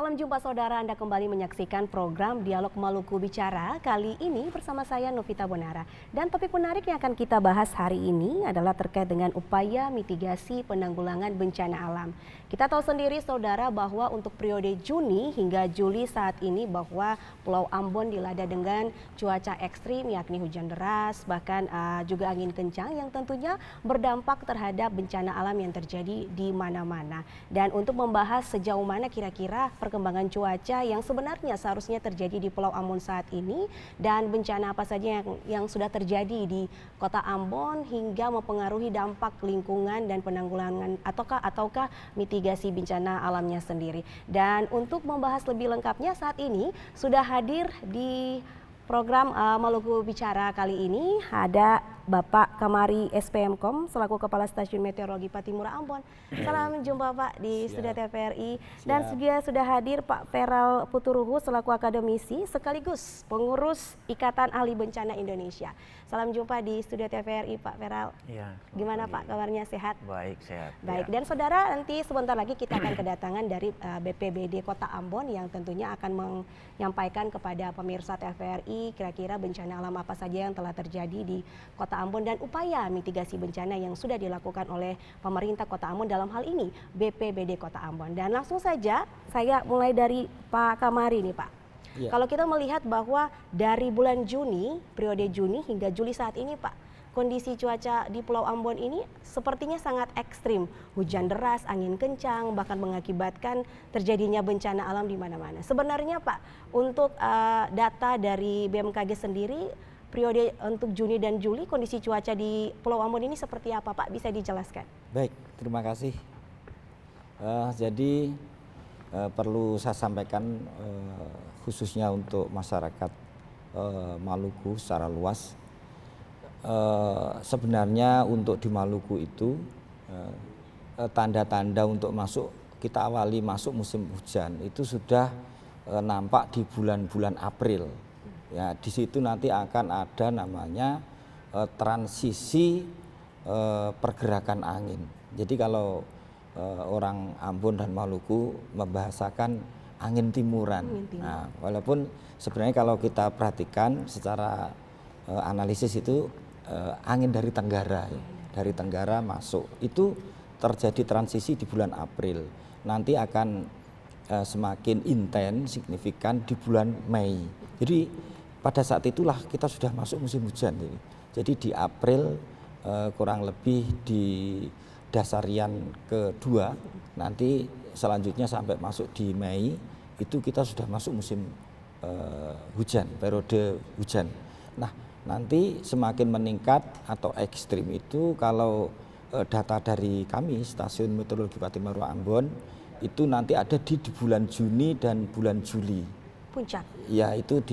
Salam jumpa saudara, Anda kembali menyaksikan program Dialog Maluku Bicara. Kali ini bersama saya Novita Bonara. Dan topik menarik yang akan kita bahas hari ini adalah terkait dengan upaya mitigasi penanggulangan bencana alam. Kita tahu sendiri saudara bahwa untuk periode Juni hingga Juli saat ini bahwa Pulau Ambon dilanda dengan cuaca ekstrim yakni hujan deras, bahkan juga angin kencang yang tentunya berdampak terhadap bencana alam yang terjadi di mana-mana. Dan untuk membahas sejauh mana kira-kira perkembangan cuaca yang sebenarnya seharusnya terjadi di Pulau Ambon saat ini dan bencana apa saja yang sudah terjadi di Kota Ambon hingga mempengaruhi dampak lingkungan dan penanggulangan ataukah mitigasi bencana alamnya sendiri. Dan untuk membahas lebih lengkapnya saat ini sudah hadir di program Maluku Bicara kali ini ada Bapak Kamari SPMkom selaku Kepala Stasiun Meteorologi Patimura Ambon. Salam jumpa Pak di Studio TVRI. Dan juga sudah hadir Pak Feral Puturuhu selaku akademisi sekaligus pengurus Ikatan Ahli Bencana Indonesia. Salam jumpa di Studio TVRI Pak Feral. Ya, gimana Pak kabarnya, sehat? Baik, sehat. Baik, ya. Dan saudara nanti sebentar lagi kita akan kedatangan dari BPBD Kota Ambon yang tentunya akan menyampaikan kepada pemirsa TVRI kira-kira bencana alam apa saja yang telah terjadi di Kota Ambon dan upaya mitigasi bencana yang sudah dilakukan oleh pemerintah Kota Ambon, dalam hal ini BPBD Kota Ambon. Dan langsung saja saya mulai dari Pak Kamari nih Pak. Ya. Kalau kita melihat bahwa dari bulan Juni, periode Juni hingga Juli saat ini Pak, kondisi cuaca di Pulau Ambon ini sepertinya sangat ekstrim. Hujan deras, angin kencang, bahkan mengakibatkan terjadinya bencana alam di mana-mana. Sebenarnya Pak, untuk data dari BMKG sendiri, periode untuk Juni dan Juli kondisi cuaca di Pulau Ambon ini seperti apa Pak? Bisa dijelaskan? Baik, terima kasih. Jadi perlu saya sampaikan khususnya untuk masyarakat Maluku secara luas. Sebenarnya untuk di Maluku itu tanda-tanda untuk kita awali masuk musim hujan itu sudah nampak di bulan-bulan April. Ya, di situ nanti akan ada namanya transisi pergerakan angin. Jadi kalau orang Ambon dan Maluku membahasakan angin timuran. Nah, walaupun sebenarnya kalau kita perhatikan secara analisis itu angin dari Tenggara, dari Tenggara masuk. Itu terjadi transisi di bulan April. Nanti akan semakin intens, signifikan di bulan Mei. Jadi pada saat itulah kita sudah masuk musim hujan. Jadi di April kurang lebih di dasarian kedua, nanti selanjutnya sampai masuk di Mei, itu kita sudah masuk musim hujan, periode hujan. Nah, nanti semakin meningkat atau ekstrim itu kalau data dari kami, Stasiun Meteorologi Patimura Ambon, itu nanti ada di bulan Juni dan bulan Juli. Puncak? Ya, itu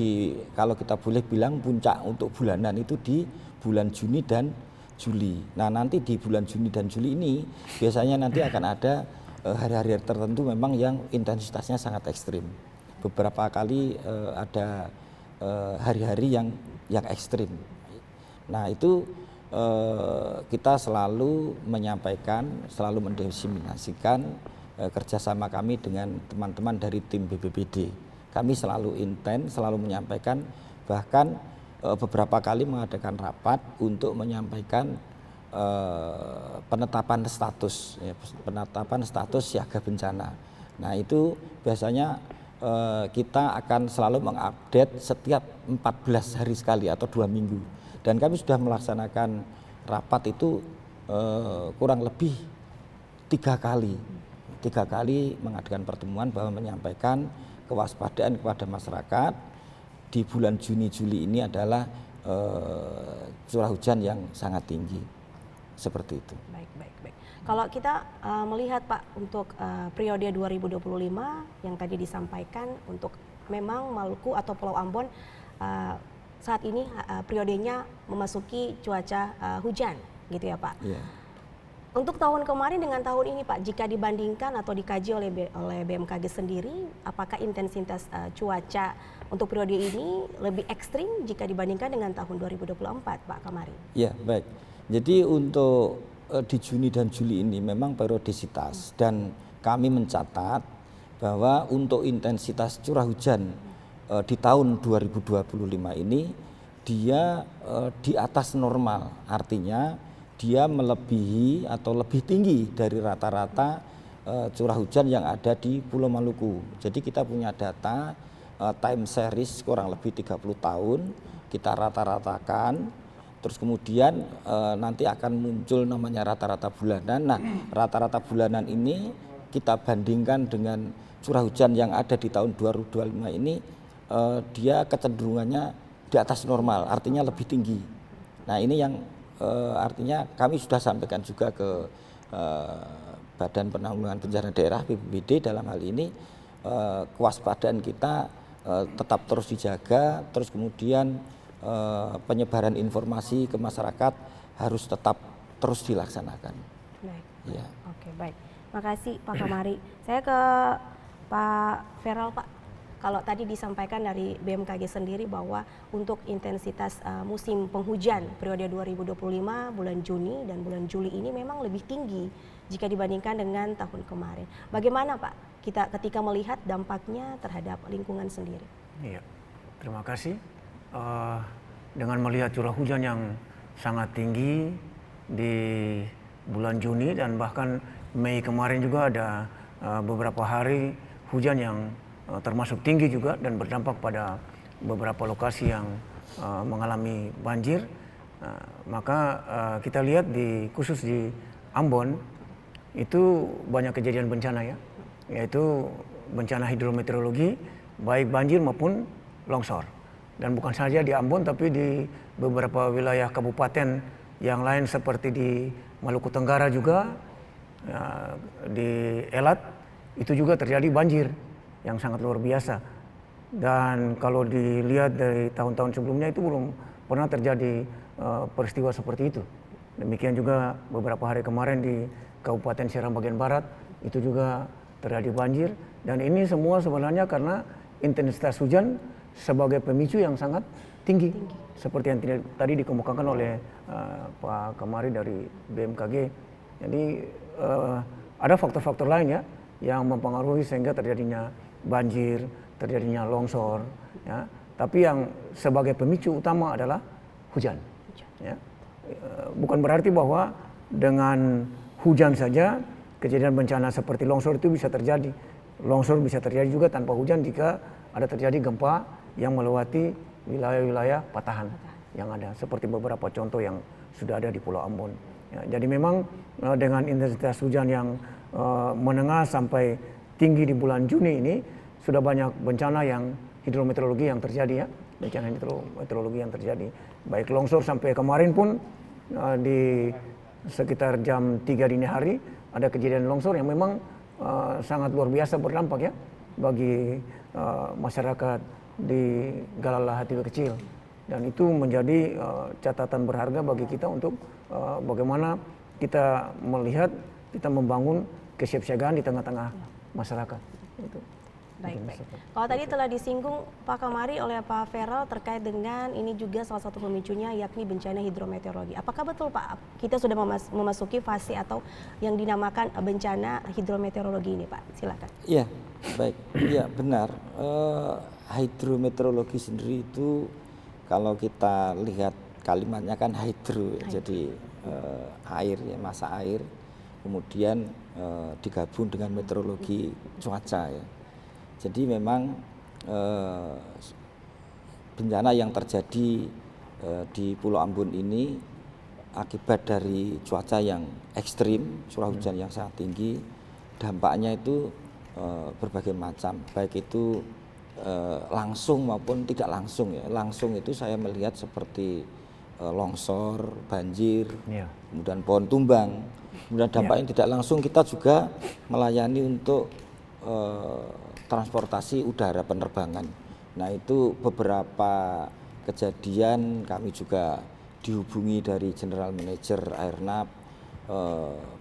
kalau kita boleh bilang puncak untuk bulanan itu di bulan Juni dan Juli. Nah, nanti di bulan Juni dan Juli ini biasanya nanti akan ada hari-hari tertentu memang yang intensitasnya sangat ekstrim. Beberapa kali ada hari-hari yang ekstrim. Nah, itu kita selalu menyampaikan, selalu mendiseminasikan kerjasama kami dengan teman-teman dari tim BPBD. Kami selalu intens, selalu menyampaikan, bahkan beberapa kali mengadakan rapat untuk menyampaikan penetapan status siaga bencana. Nah, itu biasanya kita akan selalu mengupdate setiap 14 hari sekali atau 2 minggu. Dan kami sudah melaksanakan rapat itu kurang lebih 3 kali. 3 kali mengadakan pertemuan bahwa menyampaikan kewaspadaan kepada masyarakat di bulan Juni-Juli ini adalah curah hujan yang sangat tinggi, seperti itu. Baik. Kalau kita melihat Pak untuk periode 2025 yang tadi disampaikan untuk memang Maluku atau Pulau Ambon saat ini periodenya memasuki cuaca hujan, gitu ya Pak? Iya. Untuk tahun kemarin dengan tahun ini Pak, jika dibandingkan atau dikaji oleh BMKG sendiri, apakah intensitas cuaca untuk periode ini lebih ekstrim jika dibandingkan dengan tahun 2024 Pak Kamari? Ya, baik. Jadi untuk di Juni dan Juli ini memang periodisitas dan kami mencatat bahwa untuk intensitas curah hujan di tahun 2025 ini dia di atas normal, artinya dia melebihi atau lebih tinggi dari rata-rata curah hujan yang ada di Pulau Maluku. Jadi kita punya data time series kurang lebih 30 tahun, kita rata-ratakan, terus kemudian nanti akan muncul namanya rata-rata bulanan. Nah, rata-rata bulanan ini kita bandingkan dengan curah hujan yang ada di tahun 2025 ini, dia kecenderungannya di atas normal, artinya lebih tinggi. Nah, ini yang artinya kami sudah sampaikan juga ke Badan Penanggulangan Bencana Daerah BPBD dalam hal ini, kewaspadaan kita tetap terus dijaga, terus kemudian penyebaran informasi ke masyarakat harus tetap terus dilaksanakan. Baik. Ya. Oke, baik. Makasih Pak Kamari. Saya ke Pak Feral, Pak. Kalau tadi disampaikan dari BMKG sendiri bahwa untuk intensitas musim penghujan periode 2025 bulan Juni dan bulan Juli ini memang lebih tinggi jika dibandingkan dengan tahun kemarin. Bagaimana Pak kita ketika melihat dampaknya terhadap lingkungan sendiri? Iya, terima kasih. Dengan melihat curah hujan yang sangat tinggi di bulan Juni dan bahkan Mei kemarin juga ada beberapa hari hujan yang termasuk tinggi juga dan berdampak pada beberapa lokasi yang mengalami banjir. Maka kita lihat khusus di Ambon itu banyak kejadian bencana ya, yaitu bencana hidrometeorologi baik banjir maupun longsor. Dan bukan saja di Ambon tapi di beberapa wilayah kabupaten yang lain seperti di Maluku Tenggara juga, di Elat itu juga terjadi banjir yang sangat luar biasa. Dan kalau dilihat dari tahun-tahun sebelumnya itu belum pernah terjadi peristiwa seperti itu. Demikian juga beberapa hari kemarin di Kabupaten Seram bagian Barat itu juga terjadi banjir. Dan ini semua sebenarnya karena intensitas hujan sebagai pemicu yang sangat tinggi. Seperti yang tadi dikemukakan oleh Pak Kamari dari BMKG. Jadi ada faktor-faktor lain ya yang mempengaruhi sehingga terjadinya banjir, terjadinya longsor, ya. Tapi yang sebagai pemicu utama adalah hujan. Ya. Bukan berarti bahwa dengan hujan saja kejadian bencana seperti longsor itu bisa terjadi. Longsor bisa terjadi juga tanpa hujan jika ada terjadi gempa yang melewati wilayah-wilayah patahan yang ada, seperti beberapa contoh yang sudah ada di Pulau Ambon. Ya, jadi memang dengan intensitas hujan yang menengah sampai tinggi di bulan Juni ini sudah banyak bencana yang hidrometeorologi yang terjadi ya, bencana hidrometeorologi yang terjadi. Baik longsor sampai kemarin pun di sekitar jam 3 dini hari ada kejadian longsor yang memang sangat luar biasa berdampak ya bagi masyarakat di Galala Hatiwe Kecil. Dan itu menjadi catatan berharga bagi kita untuk bagaimana kita melihat, kita membangun kesiapsiagaan di tengah-tengah masyarakat. Itu. Baik. Kalau tadi telah disinggung Pak Kamari oleh Pak Feral terkait dengan ini juga salah satu pemicunya yakni bencana hidrometeorologi. Apakah betul Pak kita sudah memasuki fase atau yang dinamakan bencana hidrometeorologi ini Pak? Silakan. Iya, baik. Iya benar. Hidrometeorologi sendiri itu kalau kita lihat kalimatnya kan hydro. Jadi air ya, masa air, kemudian digabung dengan meteorologi cuaca ya. Jadi memang bencana yang terjadi di Pulau Ambon ini akibat dari cuaca yang ekstrim, curah hujan yang sangat tinggi, dampaknya itu berbagai macam, baik itu langsung maupun tidak langsung ya. Langsung itu saya melihat seperti longsor, banjir, kemudian pohon tumbang. Kemudian dampak yang tidak langsung kita juga melayani untuk transportasi udara penerbangan. Nah itu beberapa kejadian kami juga dihubungi dari General Manager Airnav,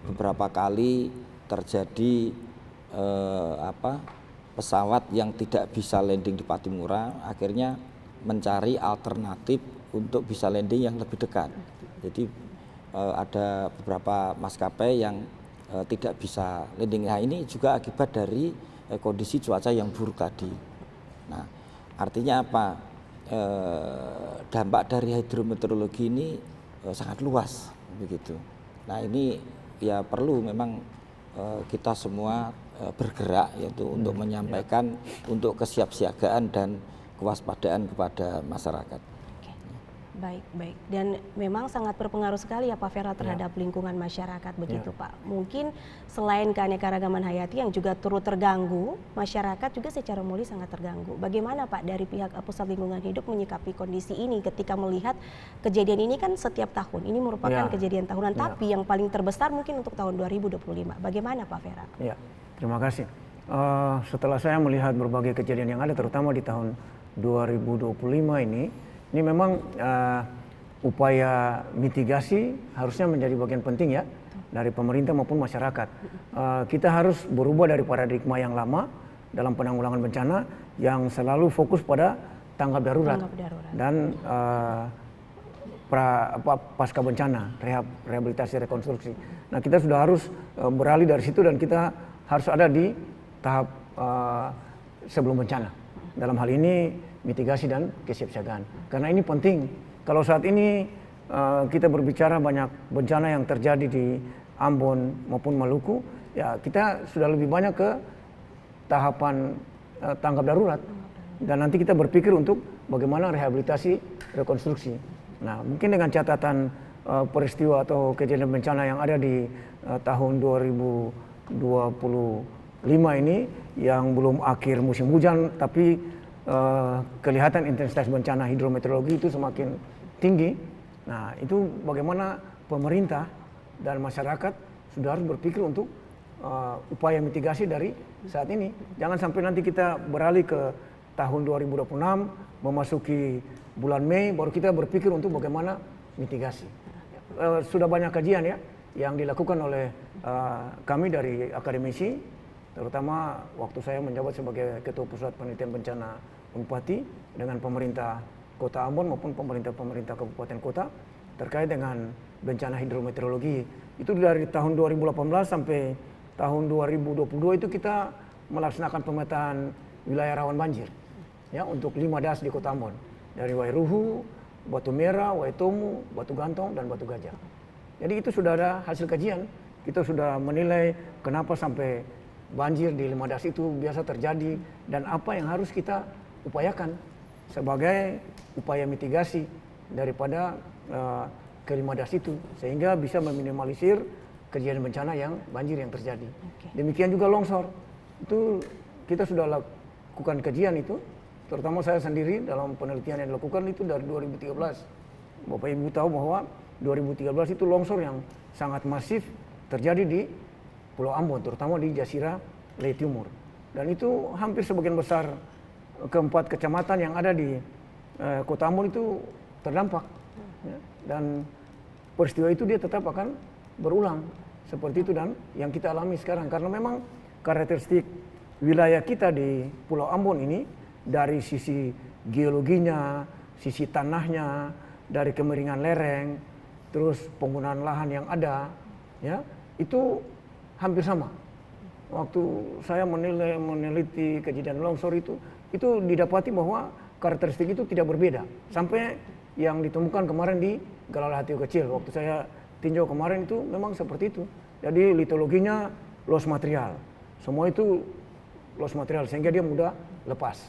beberapa kali terjadi pesawat yang tidak bisa landing di Patimura, akhirnya mencari alternatif untuk bisa landing yang lebih dekat. Jadi ada beberapa maskapai yang tidak bisa landing. Nah ini juga akibat dari kondisi cuaca yang buruk tadi. Nah, artinya apa? Dampak dari hidrometeorologi ini sangat luas begitu. Nah, ini ya perlu memang kita semua bergerak yaitu untuk menyampaikan untuk kesiapsiagaan dan kewaspadaan kepada masyarakat. Baik, baik. Dan memang sangat berpengaruh sekali ya Pak Vera terhadap lingkungan masyarakat begitu Pak. Mungkin selain keanekaragaman hayati yang juga turut terganggu, masyarakat juga secara umum sangat terganggu. Bagaimana Pak dari pihak Pusat Lingkungan Hidup menyikapi kondisi ini ketika melihat kejadian ini kan setiap tahun. Ini merupakan kejadian tahunan, tapi yang paling terbesar mungkin untuk tahun 2025. Bagaimana Pak Vera? Ya, terima kasih. Setelah saya melihat berbagai kejadian yang ada terutama di tahun 2025 ini memang upaya mitigasi harusnya menjadi bagian penting ya dari pemerintah maupun masyarakat. Kita harus berubah dari paradigma yang lama dalam penanggulangan bencana yang selalu fokus pada tanggap darurat dan pasca bencana, rehabilitasi, rekonstruksi. Nah, kita sudah harus beralih dari situ dan kita harus ada di tahap sebelum bencana. Dalam hal ini mitigasi dan kesiapsiagaan. Karena ini penting. Kalau saat ini kita berbicara banyak bencana yang terjadi di Ambon maupun Maluku, ya kita sudah lebih banyak ke tahapan tanggap darurat. Dan nanti kita berpikir untuk bagaimana rehabilitasi, rekonstruksi. Nah, mungkin dengan catatan peristiwa atau kejadian bencana yang ada di tahun 2025 ini yang belum akhir musim hujan, tapi kelihatan intensitas bencana hidrometeorologi itu semakin tinggi. Nah, itu bagaimana pemerintah dan masyarakat sudah harus berpikir untuk upaya mitigasi dari saat ini. Jangan sampai nanti kita beralih ke tahun 2026, memasuki bulan Mei, baru kita berpikir untuk bagaimana mitigasi. Sudah banyak kajian ya yang dilakukan oleh kami dari akademisi, terutama waktu saya menjabat sebagai Ketua Pusat Penelitian Bencana Unpati dengan pemerintah Kota Ambon maupun pemerintah kabupaten kota terkait dengan bencana hidrometeorologi. Itu dari tahun 2018 sampai tahun 2022 itu kita melaksanakan pemetaan wilayah rawan banjir ya untuk 5 das di Kota Ambon, dari Wairuhu, Batu Merah, Waitomu, Batu Gantong dan Batu Gajah. Jadi itu sudah ada hasil kajian. Kita sudah menilai kenapa sampai banjir di 5 das itu biasa terjadi dan apa yang harus kita upayakan sebagai upaya mitigasi daripada ke-5 das itu sehingga bisa meminimalisir kejadian bencana yang banjir yang terjadi. Demikian juga longsor. Itu kita sudah lakukan kajian itu, terutama saya sendiri dalam penelitian yang dilakukan itu dari 2013. Bapak Ibu tahu bahwa 2013 itu longsor yang sangat masif terjadi di Pulau Ambon, terutama di Jasira Lei Timur. Dan itu hampir sebagian besar ke-4 kecamatan yang ada di Kota Ambon itu terdampak. Ya. Dan peristiwa itu dia tetap akan berulang seperti itu dan yang kita alami sekarang. Karena memang karakteristik wilayah kita di Pulau Ambon ini dari sisi geologinya, sisi tanahnya, dari kemiringan lereng, terus penggunaan lahan yang ada, ya itu hampir sama. Waktu saya meneliti kejadian longsor itu didapati bahwa karakteristik itu tidak berbeda. Sampai yang ditemukan kemarin di Galalahatio kecil, waktu saya tinjau kemarin itu memang seperti itu. Jadi litologinya loss material, semua itu loss material sehingga dia mudah lepas.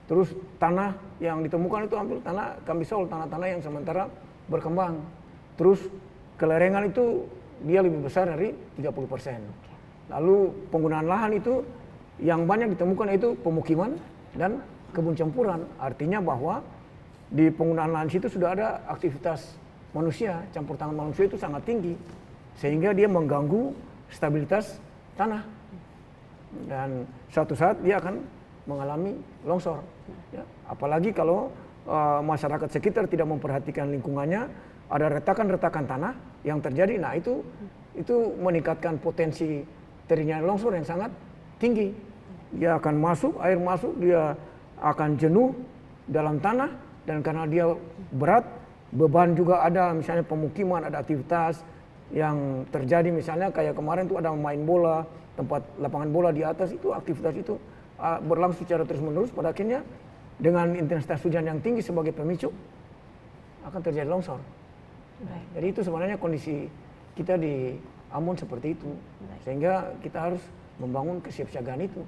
Terus tanah yang ditemukan itu ambil tanah kambisol, tanah-tanah yang sementara berkembang. Terus kelerengan itu dia lebih besar dari 30%. Lalu penggunaan lahan itu yang banyak ditemukan itu pemukiman dan kebun campuran. Artinya bahwa di penggunaan lahan situ sudah ada aktivitas manusia, campur tangan manusia itu sangat tinggi. Sehingga dia mengganggu stabilitas tanah. Dan suatu saat dia akan mengalami longsor. Ya, apalagi kalau masyarakat sekitar tidak memperhatikan lingkungannya, ada retakan-retakan tanah yang terjadi. Nah itu meningkatkan potensi terjadinya longsor yang sangat tinggi. Dia akan masuk, air masuk, dia akan jenuh dalam tanah dan karena dia berat, beban juga ada, misalnya pemukiman, ada aktivitas yang terjadi misalnya kayak kemarin tuh ada main bola tempat lapangan bola di atas itu aktivitas itu berlangsung secara terus-menerus, pada akhirnya dengan intensitas hujan yang tinggi sebagai pemicu akan terjadi longsor. Baik. Jadi itu sebenarnya kondisi kita di Ambon seperti itu, sehingga kita harus membangun kesiapsiagaan itu.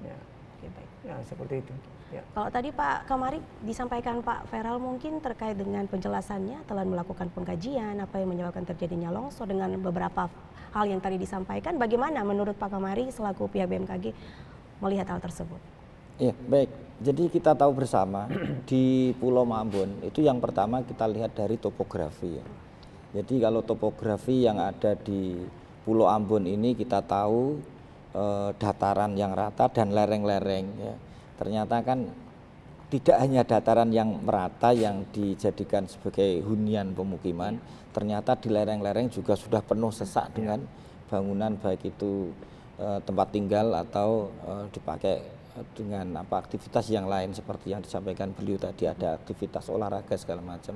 Ya, Oke, baik. ya seperti itu. Ya. Kalau tadi Pak Kamari disampaikan Pak Feral mungkin terkait dengan penjelasannya telah melakukan pengkajian apa yang menyebabkan terjadinya longsor dengan beberapa hal yang tadi disampaikan. Bagaimana menurut Pak Kamari selaku pihak BMKG melihat hal tersebut? Iya, baik. Jadi kita tahu bersama di Pulau Ambon itu yang pertama kita lihat dari topografi ya. Jadi kalau topografi yang ada di Pulau Ambon ini kita tahu dataran yang rata dan lereng-lereng ya. Ternyata kan tidak hanya dataran yang merata yang dijadikan sebagai hunian pemukiman, ternyata di lereng-lereng juga sudah penuh sesak dengan bangunan baik itu tempat tinggal atau dipakai dengan aktivitas yang lain seperti yang disampaikan beliau tadi, ada aktivitas olahraga segala macam,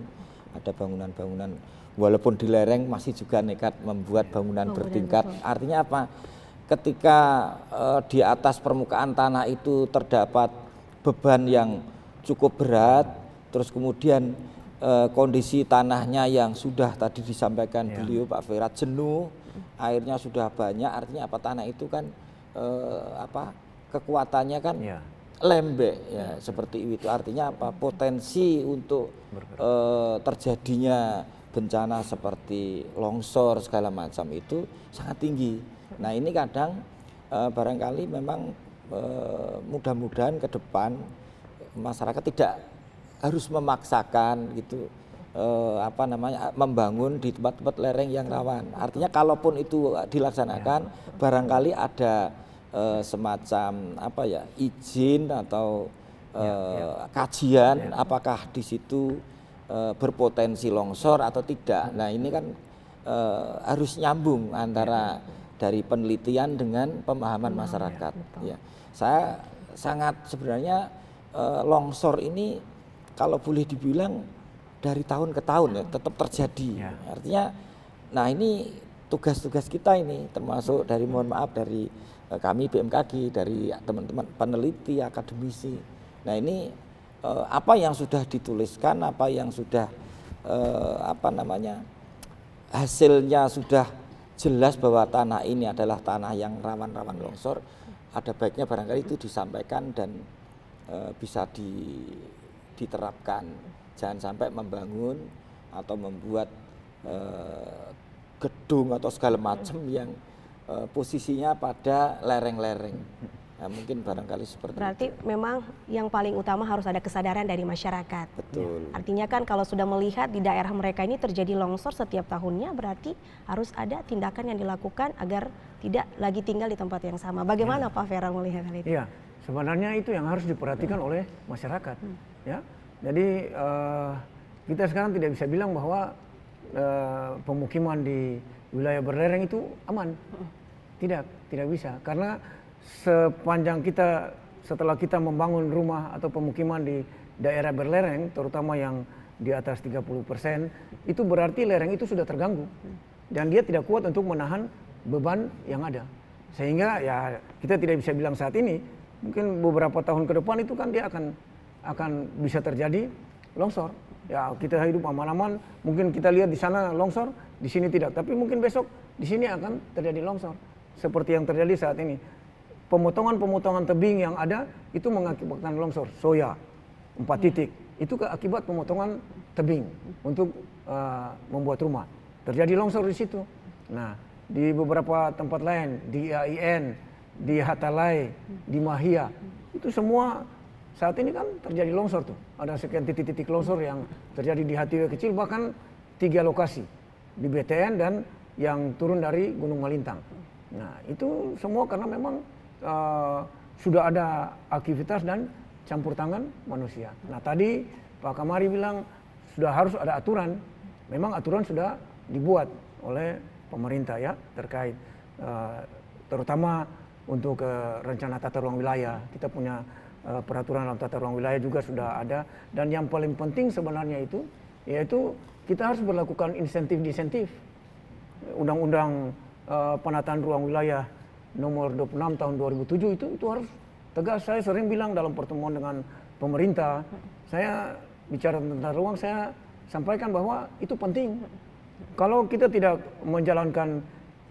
ada bangunan-bangunan walaupun di lereng masih juga nekat membuat bangunan bertingkat. Betul. Artinya apa? Ketika di atas permukaan tanah itu terdapat beban yang cukup berat, terus kemudian kondisi tanahnya yang sudah tadi disampaikan beliau Pak Ferat jenuh, airnya sudah banyak, artinya apa, tanah itu kan kekuatannya kan lembek ya, seperti itu. Artinya apa, potensi untuk terjadinya bencana seperti longsor segala macam itu sangat tinggi. Nah ini kadang barangkali memang mudah-mudahan ke depan masyarakat tidak harus memaksakan gitu membangun di tempat-tempat lereng yang rawan. Artinya kalaupun itu dilaksanakan barangkali ada semacam izin atau kajian apakah di situ berpotensi longsor atau tidak. Nah ini kan harus nyambung antara dari penelitian dengan pemahaman masyarakat. Ya, saya sangat sebenarnya longsor ini kalau boleh dibilang dari tahun ke tahun ya tetap terjadi. Artinya, nah ini tugas-tugas kita ini termasuk dari dari kami BMKG, dari teman-teman peneliti, akademisi. Nah ini apa yang sudah dituliskan, apa yang sudah hasilnya sudah jelas bahwa tanah ini adalah tanah yang rawan-rawan longsor, ada baiknya barangkali itu disampaikan dan bisa diterapkan. Jangan sampai membangun atau membuat gedung atau segala macam yang posisinya pada lereng-lereng. Nah, mungkin barangkali seperti berarti itu. Memang yang paling utama harus ada kesadaran dari masyarakat. Betul. Artinya kan kalau sudah melihat di daerah mereka ini terjadi longsor setiap tahunnya, berarti harus ada tindakan yang dilakukan agar tidak lagi tinggal di tempat yang sama. Bagaimana Pak Feral melihat hal itu? Iya, sebenarnya itu yang harus diperhatikan oleh masyarakat. Ya, jadi kita sekarang tidak bisa bilang bahwa pemukiman di wilayah berlereng itu aman. Tidak bisa, karena sepanjang setelah kita membangun rumah atau pemukiman di daerah berlereng, terutama yang di atas 30%, itu berarti lereng itu sudah terganggu dan dia tidak kuat untuk menahan beban yang ada. Sehingga ya kita tidak bisa bilang saat ini, mungkin beberapa tahun ke depan itu kan dia akan bisa terjadi longsor. Ya kita hidup aman-aman, mungkin kita lihat di sana longsor, di sini tidak, tapi mungkin besok di sini akan terjadi longsor seperti yang terjadi saat ini. Pemotongan tebing yang ada itu mengakibatkan longsor. Soya 4 titik itu akibat pemotongan tebing untuk membuat rumah. Terjadi longsor di situ. Nah, di beberapa tempat lain, di AIN, di Hatalai, di Mahia, itu semua saat ini kan terjadi longsor tuh. Ada sekian titik-titik longsor yang terjadi di Hatiwe kecil, bahkan 3 lokasi di BTN dan yang turun dari Gunung Malintang. Nah, itu semua karena memang sudah ada aktivitas dan campur tangan manusia. Nah tadi Pak Kamari bilang sudah harus ada aturan. Memang aturan sudah dibuat oleh pemerintah ya terkait terutama untuk rencana tata ruang wilayah. Kita punya peraturan dalam tata ruang wilayah juga sudah ada. Dan yang paling penting sebenarnya itu yaitu kita harus berlakukan insentif-disentif. Undang-undang penataan ruang wilayah nomor 26 tahun 2007 itu harus tegas. Saya sering bilang dalam pertemuan dengan pemerintah, saya bicara tentang ruang, saya sampaikan bahwa itu penting. Kalau kita tidak menjalankan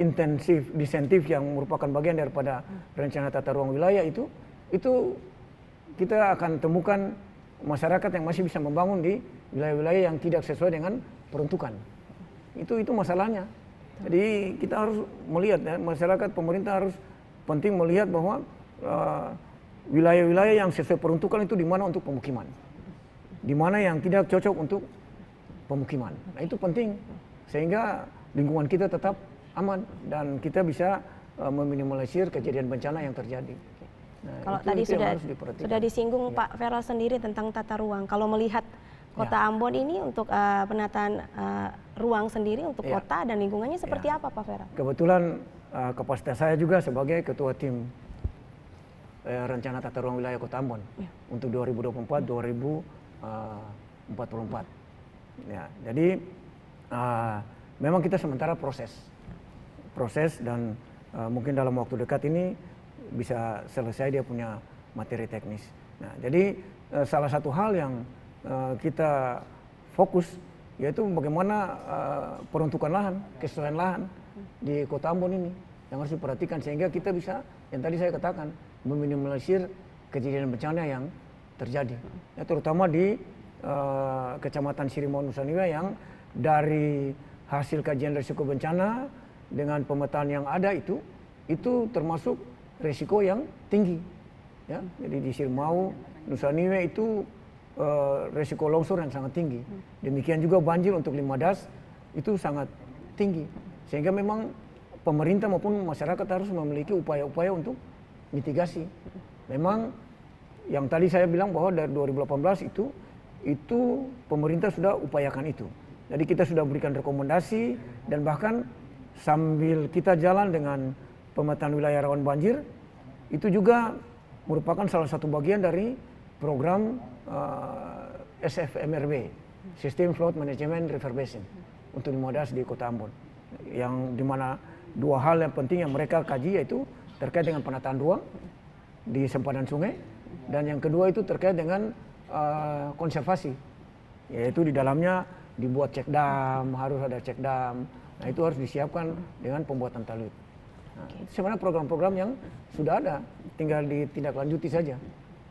intensif disentif yang merupakan bagian daripada rencana tata ruang wilayah itu kita akan temukan masyarakat yang masih bisa membangun di wilayah-wilayah yang tidak sesuai dengan peruntukan. Itu masalahnya. Jadi kita harus melihat ya, masyarakat, pemerintah harus penting melihat bahwa wilayah-wilayah yang sesuai peruntukan itu di mana untuk pemukiman, di mana yang tidak cocok untuk pemukiman. Nah itu penting sehingga lingkungan kita tetap aman dan kita bisa meminimalisir kejadian bencana yang terjadi. Nah, kalau tadi sudah disinggung ya. Pak Feral sendiri tentang tata ruang. Kalau melihat Kota Ambon ini untuk penataan ruang sendiri untuk kota dan lingkungannya seperti apa Pak Feral? Kebetulan kapasitas saya juga sebagai ketua tim rencana tata ruang wilayah Kota Ambon untuk 2024-2044. Ya, jadi memang kita sementara proses dan mungkin dalam waktu dekat ini bisa selesai dia punya materi teknis. Nah, jadi salah satu hal yang kita fokus yaitu bagaimana peruntukan lahan, kesesuaian lahan di Kota Ambon ini yang harus diperhatikan sehingga kita bisa, yang tadi saya katakan, meminimalisir kejadian bencana yang terjadi. Ya, terutama di Kecamatan Sirimau Nusa Indah yang dari hasil kajian risiko bencana dengan pemetaan yang ada itu termasuk risiko yang tinggi. Ya, jadi di Sirimau Nusa Indah itu risiko longsor yang sangat tinggi. Demikian juga banjir untuk Limadas itu sangat tinggi. Sehingga memang pemerintah maupun masyarakat harus memiliki upaya-upaya untuk mitigasi. Memang yang tadi saya bilang bahwa dari 2018 itu pemerintah sudah upayakan itu. Jadi kita sudah berikan rekomendasi dan bahkan sambil kita jalan dengan pemetaan wilayah rawan banjir, itu juga merupakan salah satu bagian dari program SFMRB, Sistem Flood Management River Basin untuk Limadas di Kota Ambon. Yang dimana dua hal yang penting yang mereka kaji yaitu terkait dengan penataan ruang di sempadan sungai dan yang kedua itu terkait dengan konservasi, yaitu di dalamnya dibuat cek dam, harus ada cek dam. Nah itu harus disiapkan dengan pembuatan talud. Nah, itu sebenarnya program-program yang sudah ada, tinggal ditindaklanjuti saja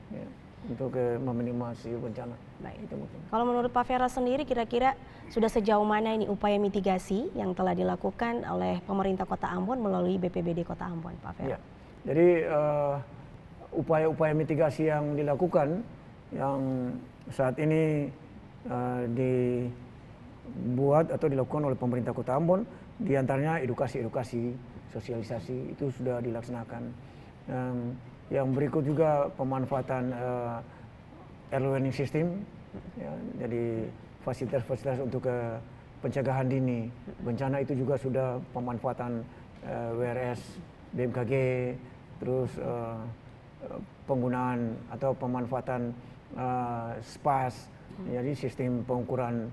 ya, untuk meminimasi bencana. Baik. Itu mungkin. Kalau menurut Pak Feral sendiri kira-kira sudah sejauh mana ini upaya mitigasi yang telah dilakukan oleh pemerintah Kota Ambon melalui BPBD Kota Ambon, Pak Feral? Ya. Jadi upaya-upaya mitigasi yang dilakukan yang saat ini dibuat atau dilakukan oleh pemerintah Kota Ambon, diantaranya edukasi, sosialisasi itu sudah dilaksanakan. Yang berikut juga pemanfaatan early warning system, ya, jadi fasilitas-fasilitas untuk pencegahan dini bencana itu juga sudah pemanfaatan WRS, BMKG, terus penggunaan atau pemanfaatan SPAS, jadi sistem pengukuran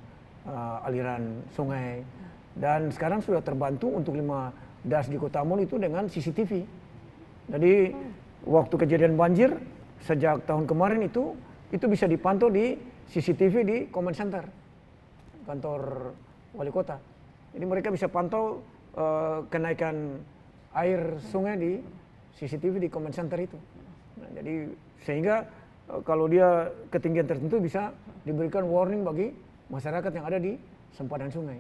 aliran sungai, dan sekarang sudah terbantu untuk 5 das di Kota Ambon itu dengan CCTV. Jadi waktu kejadian banjir sejak tahun kemarin itu bisa dipantau di CCTV di Command Center kantor wali kota. Jadi mereka bisa pantau kenaikan air sungai di CCTV di Command Center itu. Nah, jadi sehingga kalau dia ketinggian tertentu bisa diberikan warning bagi masyarakat yang ada di sempadan sungai.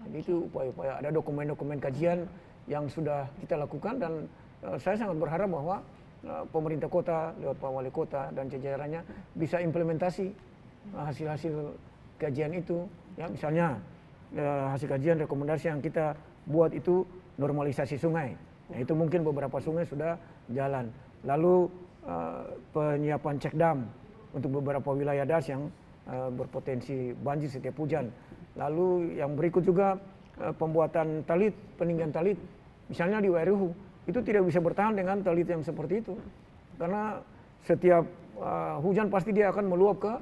Jadi itu upaya-upaya, ada dokumen-dokumen kajian yang sudah kita lakukan dan saya sangat berharap bahwa pemerintah kota lewat Pak Wali Kota dan jajarannya bisa implementasi hasil-hasil kajian itu. Ya, misalnya hasil kajian rekomendasi yang kita buat itu normalisasi sungai. Nah, itu mungkin beberapa sungai sudah jalan. Lalu penyiapan cek dam untuk beberapa wilayah das yang berpotensi banjir setiap hujan. Lalu yang berikut juga pembuatan talit, peninggian talit. Misalnya di WRU itu tidak bisa bertahan dengan talit yang seperti itu. Karena setiap hujan pasti dia akan meluap ke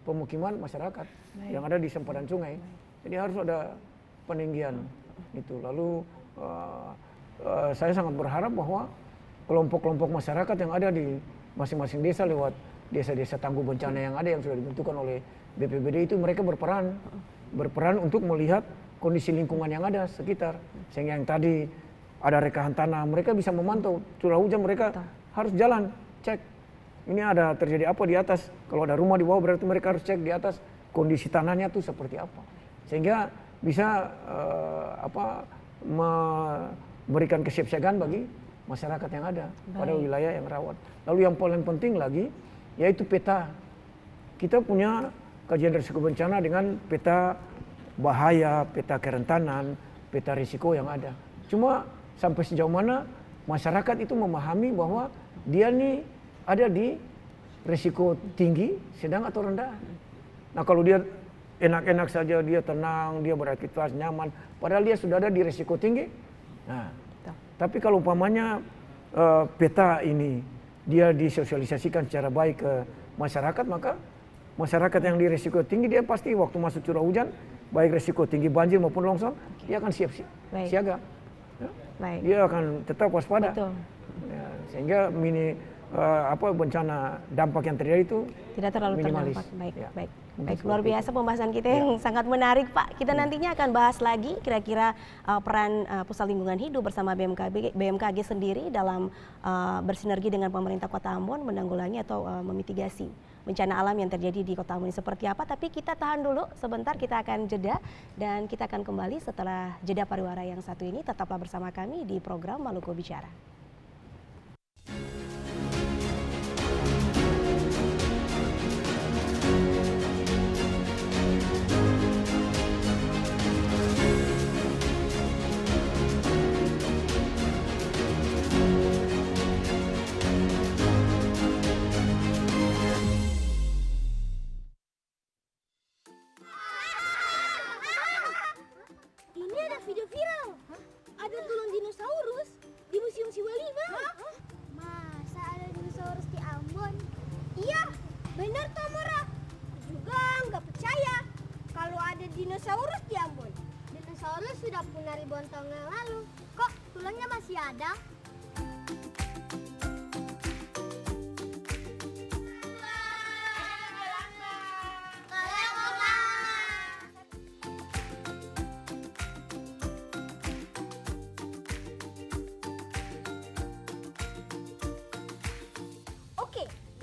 pemukiman masyarakat yang ada di sempadan sungai. Jadi harus ada peninggian itu. Lalu saya sangat berharap bahwa kelompok-kelompok masyarakat yang ada di masing-masing desa lewat desa-desa tangguh bencana yang ada yang sudah dibentukkan oleh BPBD itu, mereka berperan untuk melihat kondisi lingkungan yang ada sekitar. Sehingga yang tadi ada rekahan tanah, mereka bisa memantau curah hujan, mereka harus jalan cek ini ada terjadi apa di atas. Kalau ada rumah di bawah berarti mereka harus cek di atas kondisi tanahnya tuh seperti apa, sehingga bisa memberikan kesiapsiagaan bagi masyarakat yang ada pada wilayah yang rawan. Lalu yang paling penting lagi yaitu peta. Kita punya kajian risiko bencana dengan peta bahaya, peta kerentanan, peta risiko yang ada. Cuma sampai sejauh mana masyarakat itu memahami bahwa dia nih ada di risiko tinggi, sedang atau rendah. Nah kalau dia enak-enak saja, dia tenang, dia beraktivitas nyaman, padahal dia sudah ada di risiko tinggi. Nah, tapi kalau umpamanya peta ini dia disosialisasikan secara baik ke masyarakat, maka masyarakat yang di risiko tinggi dia pasti waktu masuk curah hujan, baik risiko tinggi banjir maupun longsor, dia akan siaga. Ya. Dia akan tetap waspada. Ya, sehingga bencana dampak yang terjadi itu tidak terlalu minimalis. Terdampak. Baik, luar biasa pembahasan kita yang sangat menarik, Pak. Kita nantinya akan bahas lagi kira-kira peran Pusat Lingkungan Hidup bersama BMKG sendiri dalam bersinergi dengan pemerintah Kota Ambon menanggulangi atau memitigasi bencana alam yang terjadi di Kota Ambon seperti apa. Tapi kita tahan dulu sebentar, kita akan jeda dan kita akan kembali setelah jeda pariwara yang satu ini. Tetaplah bersama kami di program Maluku Bicara. Video viral, ada tulang dinosaurus di Museum Siwalima. Masa ada dinosaurus di Ambon? Iya, benar Tomora. Juga nggak percaya kalau ada dinosaurus di Ambon. Dinosaurus sudah punah ribuan tahun yang lalu. Kok tulangnya masih ada?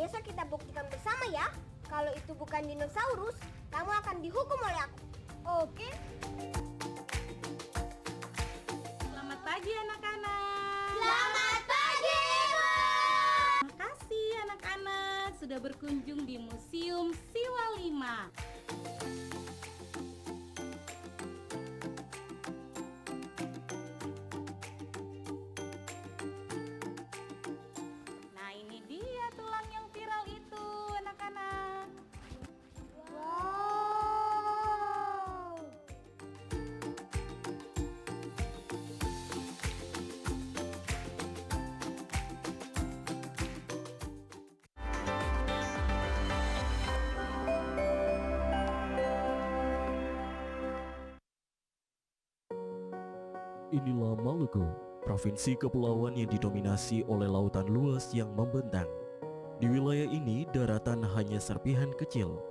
Besok kita buktikan bersama ya. Kalau itu bukan dinosaurus, kamu akan dihukum oleh aku. Oke? Selamat pagi anak-anak. Selamat pagi, Ibu. Terima kasih anak-anak sudah berkunjung di Museum Siwalima. Inilah Maluku, provinsi kepulauan yang didominasi oleh lautan luas yang membentang. Di wilayah ini daratan hanya serpihan kecil,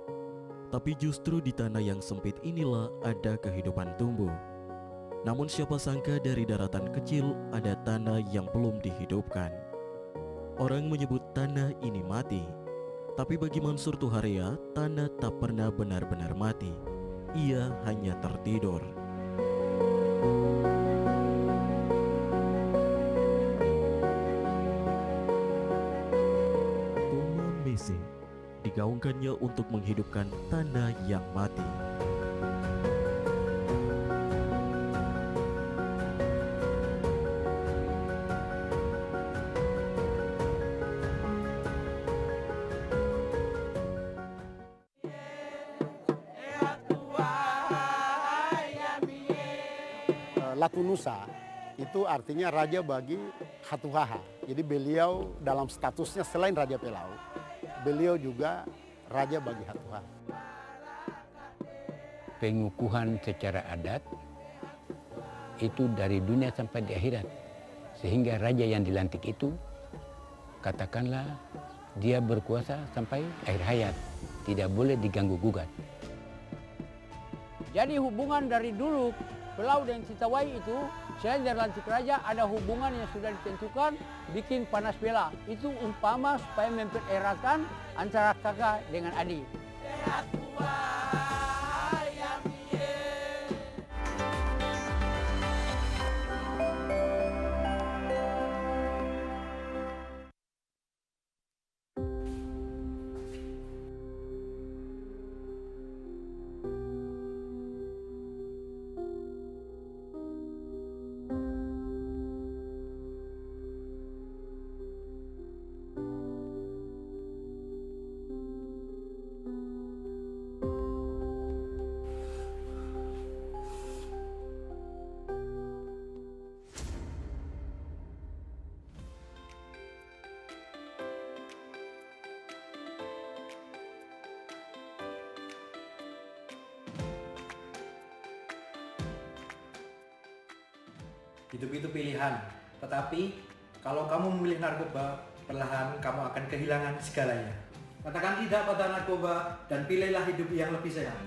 tapi justru di tanah yang sempit inilah ada kehidupan tumbuh. Namun siapa sangka dari daratan kecil ada tanah yang belum dihidupkan. Orang menyebut tanah ini mati, tapi bagi Mansur Tuharia, tanah tak pernah benar-benar mati. Ia hanya tertidur. Digaungkannya untuk menghidupkan tanah yang mati. Latu Nusa itu artinya raja bagi Hatuhaha. Jadi beliau dalam statusnya selain Raja Pelau, beliau juga raja bagi Hatuhaha. Pengukuhan secara adat itu dari dunia sampai di akhirat. Sehingga raja yang dilantik itu katakanlah dia berkuasa sampai akhir hayat, tidak boleh diganggu gugat. Jadi hubungan dari dulu Pelau dan Sitawai itu, selain dari lantik raja, ada hubungan yang sudah ditentukan, bikin panas bela. Itu umpama supaya mempererakan antara kakak dengan adik. Hidup itu pilihan, tetapi kalau kamu memilih narkoba, perlahan kamu akan kehilangan segalanya. Katakan tidak pada narkoba dan pilihlah hidup yang lebih sehat.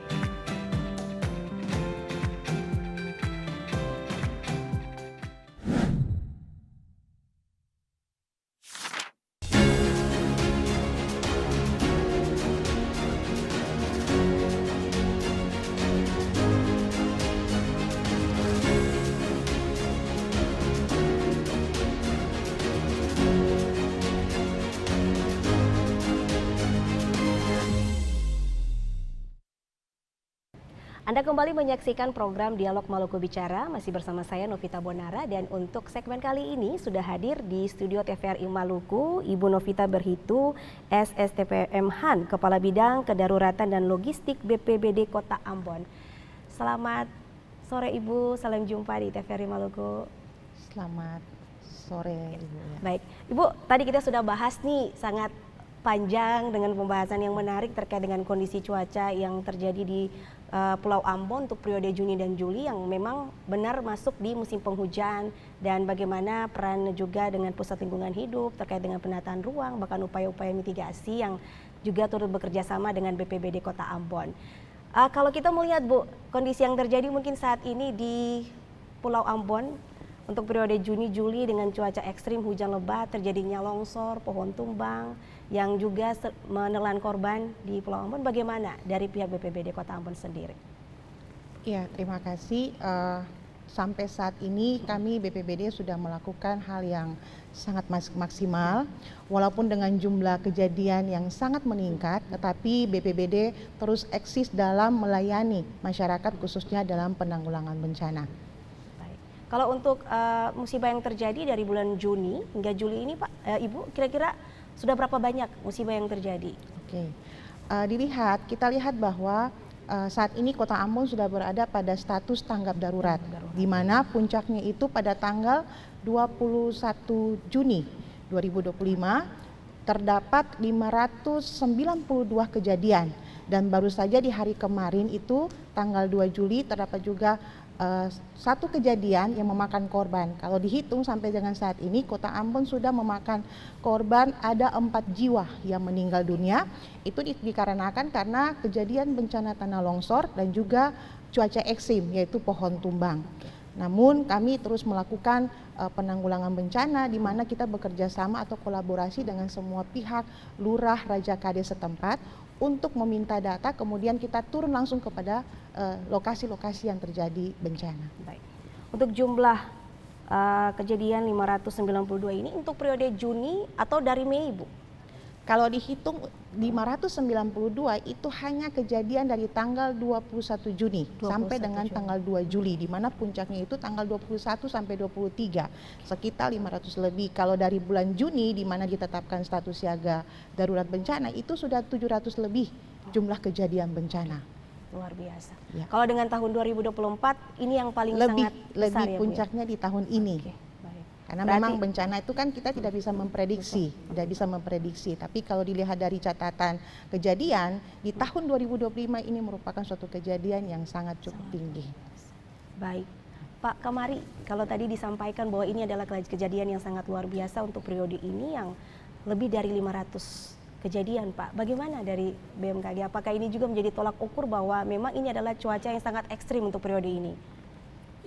Anda kembali menyaksikan program Dialog Maluku Bicara, masih bersama saya Novita Bonara, dan untuk segmen kali ini sudah hadir di studio TVRI Maluku Ibu Novita Berhitu, SSTPM Han, Kepala Bidang Kedaruratan dan Logistik BPBD Kota Ambon. Selamat sore Ibu, salam jumpa di TVRI Maluku. Selamat sore Ibu. Ya. Baik, Ibu, tadi kita sudah bahas nih sangat panjang dengan pembahasan yang menarik terkait dengan kondisi cuaca yang terjadi di Pulau Ambon untuk periode Juni dan Juli yang memang benar masuk di musim penghujan, dan bagaimana peran juga dengan pusat lingkungan hidup terkait dengan penataan ruang, bahkan upaya-upaya mitigasi yang juga turut bekerja sama dengan BPBD Kota Ambon. Kalau kita melihat Bu, kondisi yang terjadi mungkin saat ini di Pulau Ambon untuk periode Juni-Juli dengan cuaca ekstrim, hujan lebat, terjadinya longsor, pohon tumbang, yang juga menelan korban di Pulau Ambon, bagaimana dari pihak BPBD Kota Ambon sendiri? Ya, terima kasih. Sampai saat ini kami BPBD sudah melakukan hal yang sangat maksimal, walaupun dengan jumlah kejadian yang sangat meningkat, tetapi BPBD terus eksis dalam melayani masyarakat khususnya dalam penanggulangan bencana. Baik. Kalau untuk musibah yang terjadi dari bulan Juni hingga Juli ini Pak, Ibu, kira-kira sudah berapa banyak musibah yang terjadi? Oke, kita lihat bahwa saat ini Kota Ambon sudah berada pada status tanggap darurat, di mana puncaknya itu pada tanggal 21 Juni 2025 terdapat 592 kejadian, dan baru saja di hari kemarin itu tanggal 2 Juli terdapat juga satu kejadian yang memakan korban. Kalau dihitung sampai dengan saat ini Kota Ambon sudah memakan korban ada 4 jiwa yang meninggal dunia. Itu dikarenakan karena kejadian bencana tanah longsor dan juga cuaca ekstrim, yaitu pohon tumbang. Namun kami terus melakukan penanggulangan bencana, di mana kita bekerja sama atau kolaborasi dengan semua pihak, lurah, raja kades setempat untuk meminta data, kemudian kita turun langsung kepada lokasi-lokasi yang terjadi bencana. Baik. Untuk jumlah kejadian 592 ini untuk periode Juni atau dari Mei, Bu? Kalau dihitung 592 itu hanya kejadian dari tanggal 21 Juni 21 sampai dengan Juni. Tanggal 2 Juli, di mana puncaknya itu tanggal 21 sampai 23, sekitar 500 lebih. Kalau dari bulan Juni di mana ditetapkan status siaga darurat bencana, itu sudah 700 lebih jumlah kejadian bencana. Luar biasa. Ya. Kalau dengan tahun 2024 ini yang paling sangat besar lebih ya, puncaknya di tahun ini. Oke, baik. Karena memang bencana itu kan kita tidak bisa memprediksi, Tapi kalau dilihat dari catatan kejadian di tahun 2025 ini merupakan suatu kejadian yang sangat cukup tinggi. Baik, Pak Kamari, kalau tadi disampaikan bahwa ini adalah kejadian yang sangat luar biasa untuk periode ini yang lebih dari 500 kejadian, Pak. Bagaimana dari BMKG? Apakah ini juga menjadi tolak ukur bahwa memang ini adalah cuaca yang sangat ekstrim untuk periode ini?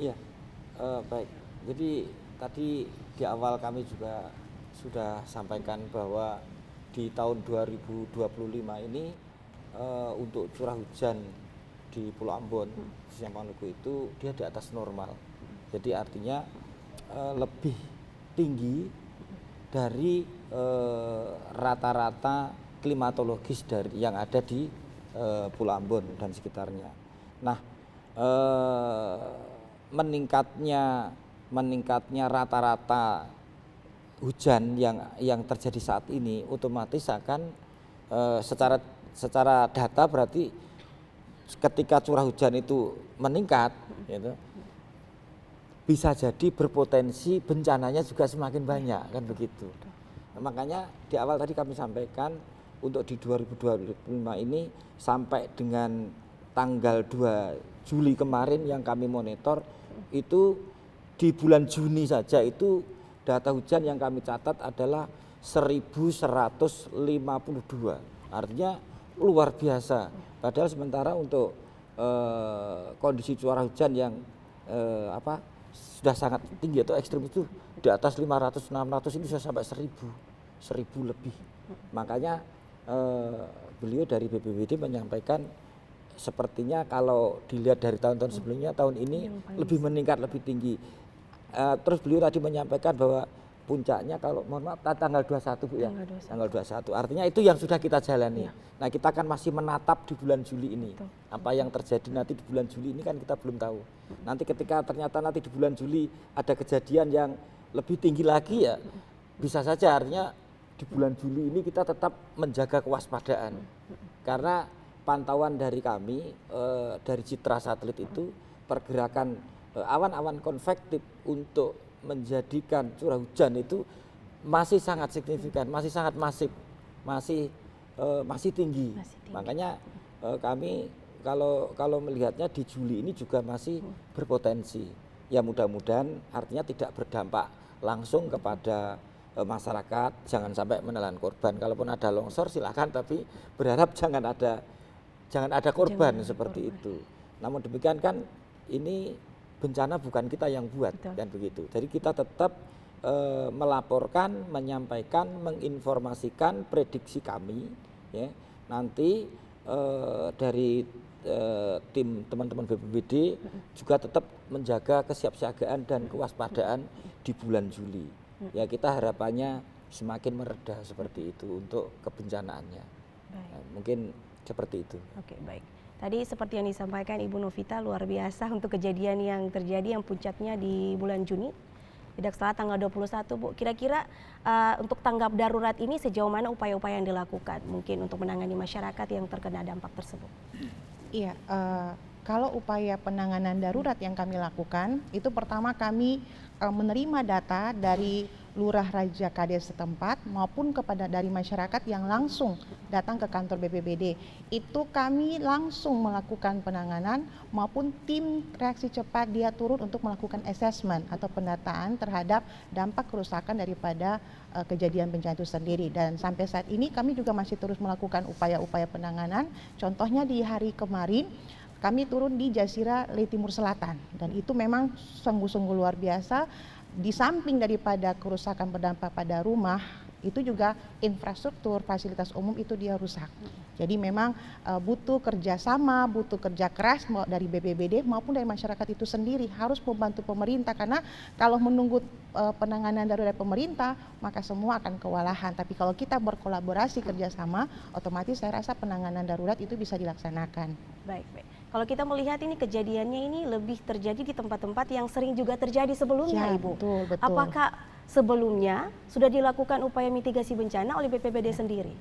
Iya, baik. Jadi tadi di awal kami juga sudah sampaikan bahwa di tahun 2025 ini untuk curah hujan di Pulau Ambon, khususnya Maluku itu dia di atas normal. Jadi artinya lebih tinggi dari rata-rata klimatologis dari yang ada di Pulau Ambon dan sekitarnya. Nah, meningkatnya rata-rata hujan yang terjadi saat ini otomatis akan secara data berarti ketika curah hujan itu meningkat, gitu, bisa jadi berpotensi bencananya juga semakin banyak, kan begitu. Nah, makanya di awal tadi kami sampaikan untuk di 2025 ini sampai dengan tanggal 2 Juli kemarin yang kami monitor itu di bulan Juni saja itu data hujan yang kami catat adalah 1152. Artinya luar biasa. Padahal sementara untuk kondisi curah hujan yang sudah sangat tinggi atau ekstrim itu di atas 500-600 ini sudah sampai 1000 lebih. Makanya beliau dari BPBD menyampaikan sepertinya kalau dilihat dari tahun-tahun sebelumnya, tahun ini lebih meningkat, lebih tinggi. Terus beliau tadi menyampaikan bahwa puncaknya kalau mohon maaf tanggal 21 Bu ya. Tanggal 21. Artinya itu yang sudah kita jalani. Nah, kita kan masih menatap di bulan Juli ini. Apa yang terjadi nanti di bulan Juli ini kan kita belum tahu. Nanti ketika ternyata nanti di bulan Juli ada kejadian yang lebih tinggi lagi ya bisa saja, artinya di bulan Juli ini kita tetap menjaga kewaspadaan. Karena pantauan dari kami dari citra satelit itu pergerakan awan-awan konvektif untuk menjadikan curah hujan itu masih sangat signifikan, masih sangat masif, masih tinggi. Makanya kami kalau melihatnya di Juli ini juga masih berpotensi. Ya mudah-mudahan artinya tidak berdampak langsung kepada masyarakat, jangan sampai menelan korban. Kalaupun ada longsor silakan, tapi berharap jangan ada korban seperti itu. Namun demikian kan ini bencana bukan kita yang buat, kan begitu. Jadi kita tetap melaporkan, menyampaikan, menginformasikan prediksi kami. Ya. Nanti dari tim teman-teman BPBD juga tetap menjaga kesiapsiagaan dan kewaspadaan di bulan Juli. Ya kita harapannya semakin mereda seperti itu untuk kebencanaannya. Nah, mungkin seperti itu. Oke, baik. Tadi seperti yang disampaikan Ibu Novita, luar biasa untuk kejadian yang terjadi yang puncaknya di bulan Juni. Tidak salah tanggal 21, Bu. Kira-kira untuk tanggap darurat ini sejauh mana upaya-upaya yang dilakukan mungkin untuk menangani masyarakat yang terkena dampak tersebut? Iya, kalau upaya penanganan darurat yang kami lakukan, itu pertama kami menerima data dari Lurah Raja Kades setempat maupun dari masyarakat yang langsung datang ke kantor BPBD. Itu kami langsung melakukan penanganan maupun tim reaksi cepat dia turun untuk melakukan assessment atau pendataan terhadap dampak kerusakan daripada kejadian bencana itu sendiri. Dan sampai saat ini kami juga masih terus melakukan upaya-upaya penanganan. Contohnya di hari kemarin kami turun di Jazirah Le Timur Selatan dan itu memang sungguh-sungguh luar biasa. Di samping daripada kerusakan berdampak pada rumah, itu juga infrastruktur, fasilitas umum itu dia rusak. Jadi memang butuh kerjasama, butuh kerja keras dari BPBD maupun dari masyarakat itu sendiri harus membantu pemerintah, karena kalau menunggu penanganan dari pemerintah maka semua akan kewalahan. Tapi kalau kita berkolaborasi kerjasama, otomatis saya rasa penanganan darurat itu bisa dilaksanakan. Baik. Kalau kita melihat ini kejadiannya ini lebih terjadi di tempat-tempat yang sering juga terjadi sebelumnya, ya, Ibu. Betul. Apakah sebelumnya sudah dilakukan upaya mitigasi bencana oleh BPBD sendiri?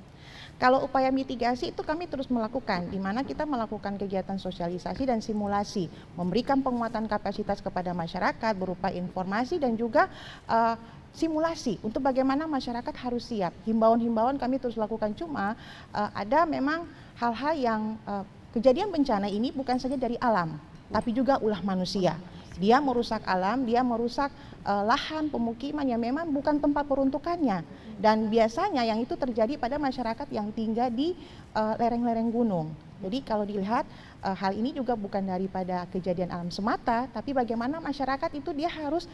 Kalau upaya mitigasi itu kami terus melakukan, di mana kita melakukan kegiatan sosialisasi dan simulasi, memberikan penguatan kapasitas kepada masyarakat berupa informasi dan juga simulasi untuk bagaimana masyarakat harus siap. Himbauan-himbauan kami terus lakukan, cuma ada memang hal-hal yang kejadian bencana ini bukan saja dari alam, tapi juga ulah manusia. Dia merusak alam, dia merusak lahan pemukiman yang memang bukan tempat peruntukannya. Dan biasanya yang itu terjadi pada masyarakat yang tinggal di lereng-lereng gunung. Jadi kalau dilihat hal ini juga bukan daripada kejadian alam semata, tapi bagaimana masyarakat itu dia harus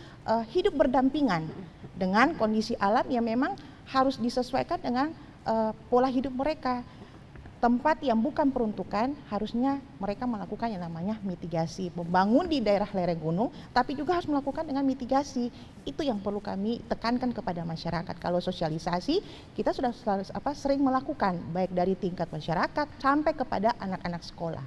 hidup berdampingan dengan kondisi alam yang memang harus disesuaikan dengan pola hidup mereka. Tempat yang bukan peruntukan harusnya mereka melakukan yang namanya mitigasi, membangun di daerah lereng gunung, tapi juga harus melakukan dengan mitigasi. Itu yang perlu kami tekankan kepada masyarakat. Kalau sosialisasi kita sudah sering melakukan, baik dari tingkat masyarakat sampai kepada anak-anak sekolah.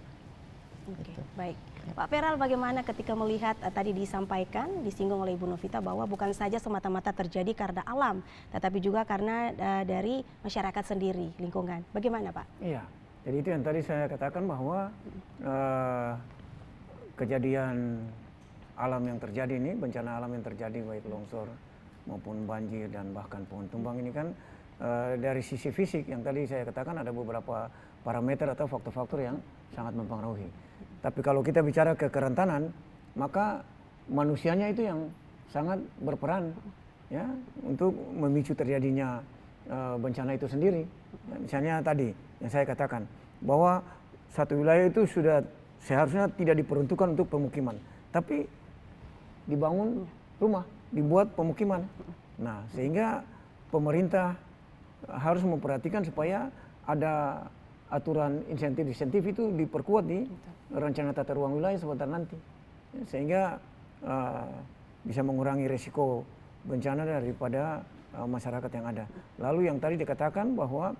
Oke, baik. Pak Peral, bagaimana ketika melihat tadi disampaikan, disinggung oleh Ibu Novita bahwa bukan saja semata-mata terjadi karena alam, tetapi juga karena dari masyarakat sendiri, lingkungan. Bagaimana Pak? Iya, jadi itu yang tadi saya katakan bahwa kejadian alam yang terjadi ini, bencana alam yang terjadi baik longsor maupun banjir dan bahkan pohon tumbang ini kan dari sisi fisik yang tadi saya katakan ada beberapa parameter atau faktor-faktor yang sangat mempengaruhi. Tapi kalau kita bicara ke kerentanan, maka manusianya itu yang sangat berperan ya untuk memicu terjadinya bencana itu sendiri. Ya, misalnya tadi yang saya katakan bahwa satu wilayah itu sudah seharusnya tidak diperuntukkan untuk pemukiman, tapi dibangun rumah, dibuat pemukiman. Nah, sehingga pemerintah harus memperhatikan supaya ada aturan insentif-insentif itu diperkuat di rencana tata ruang wilayah sebentar nanti, sehingga bisa mengurangi risiko bencana daripada masyarakat yang ada. Lalu yang tadi dikatakan bahwa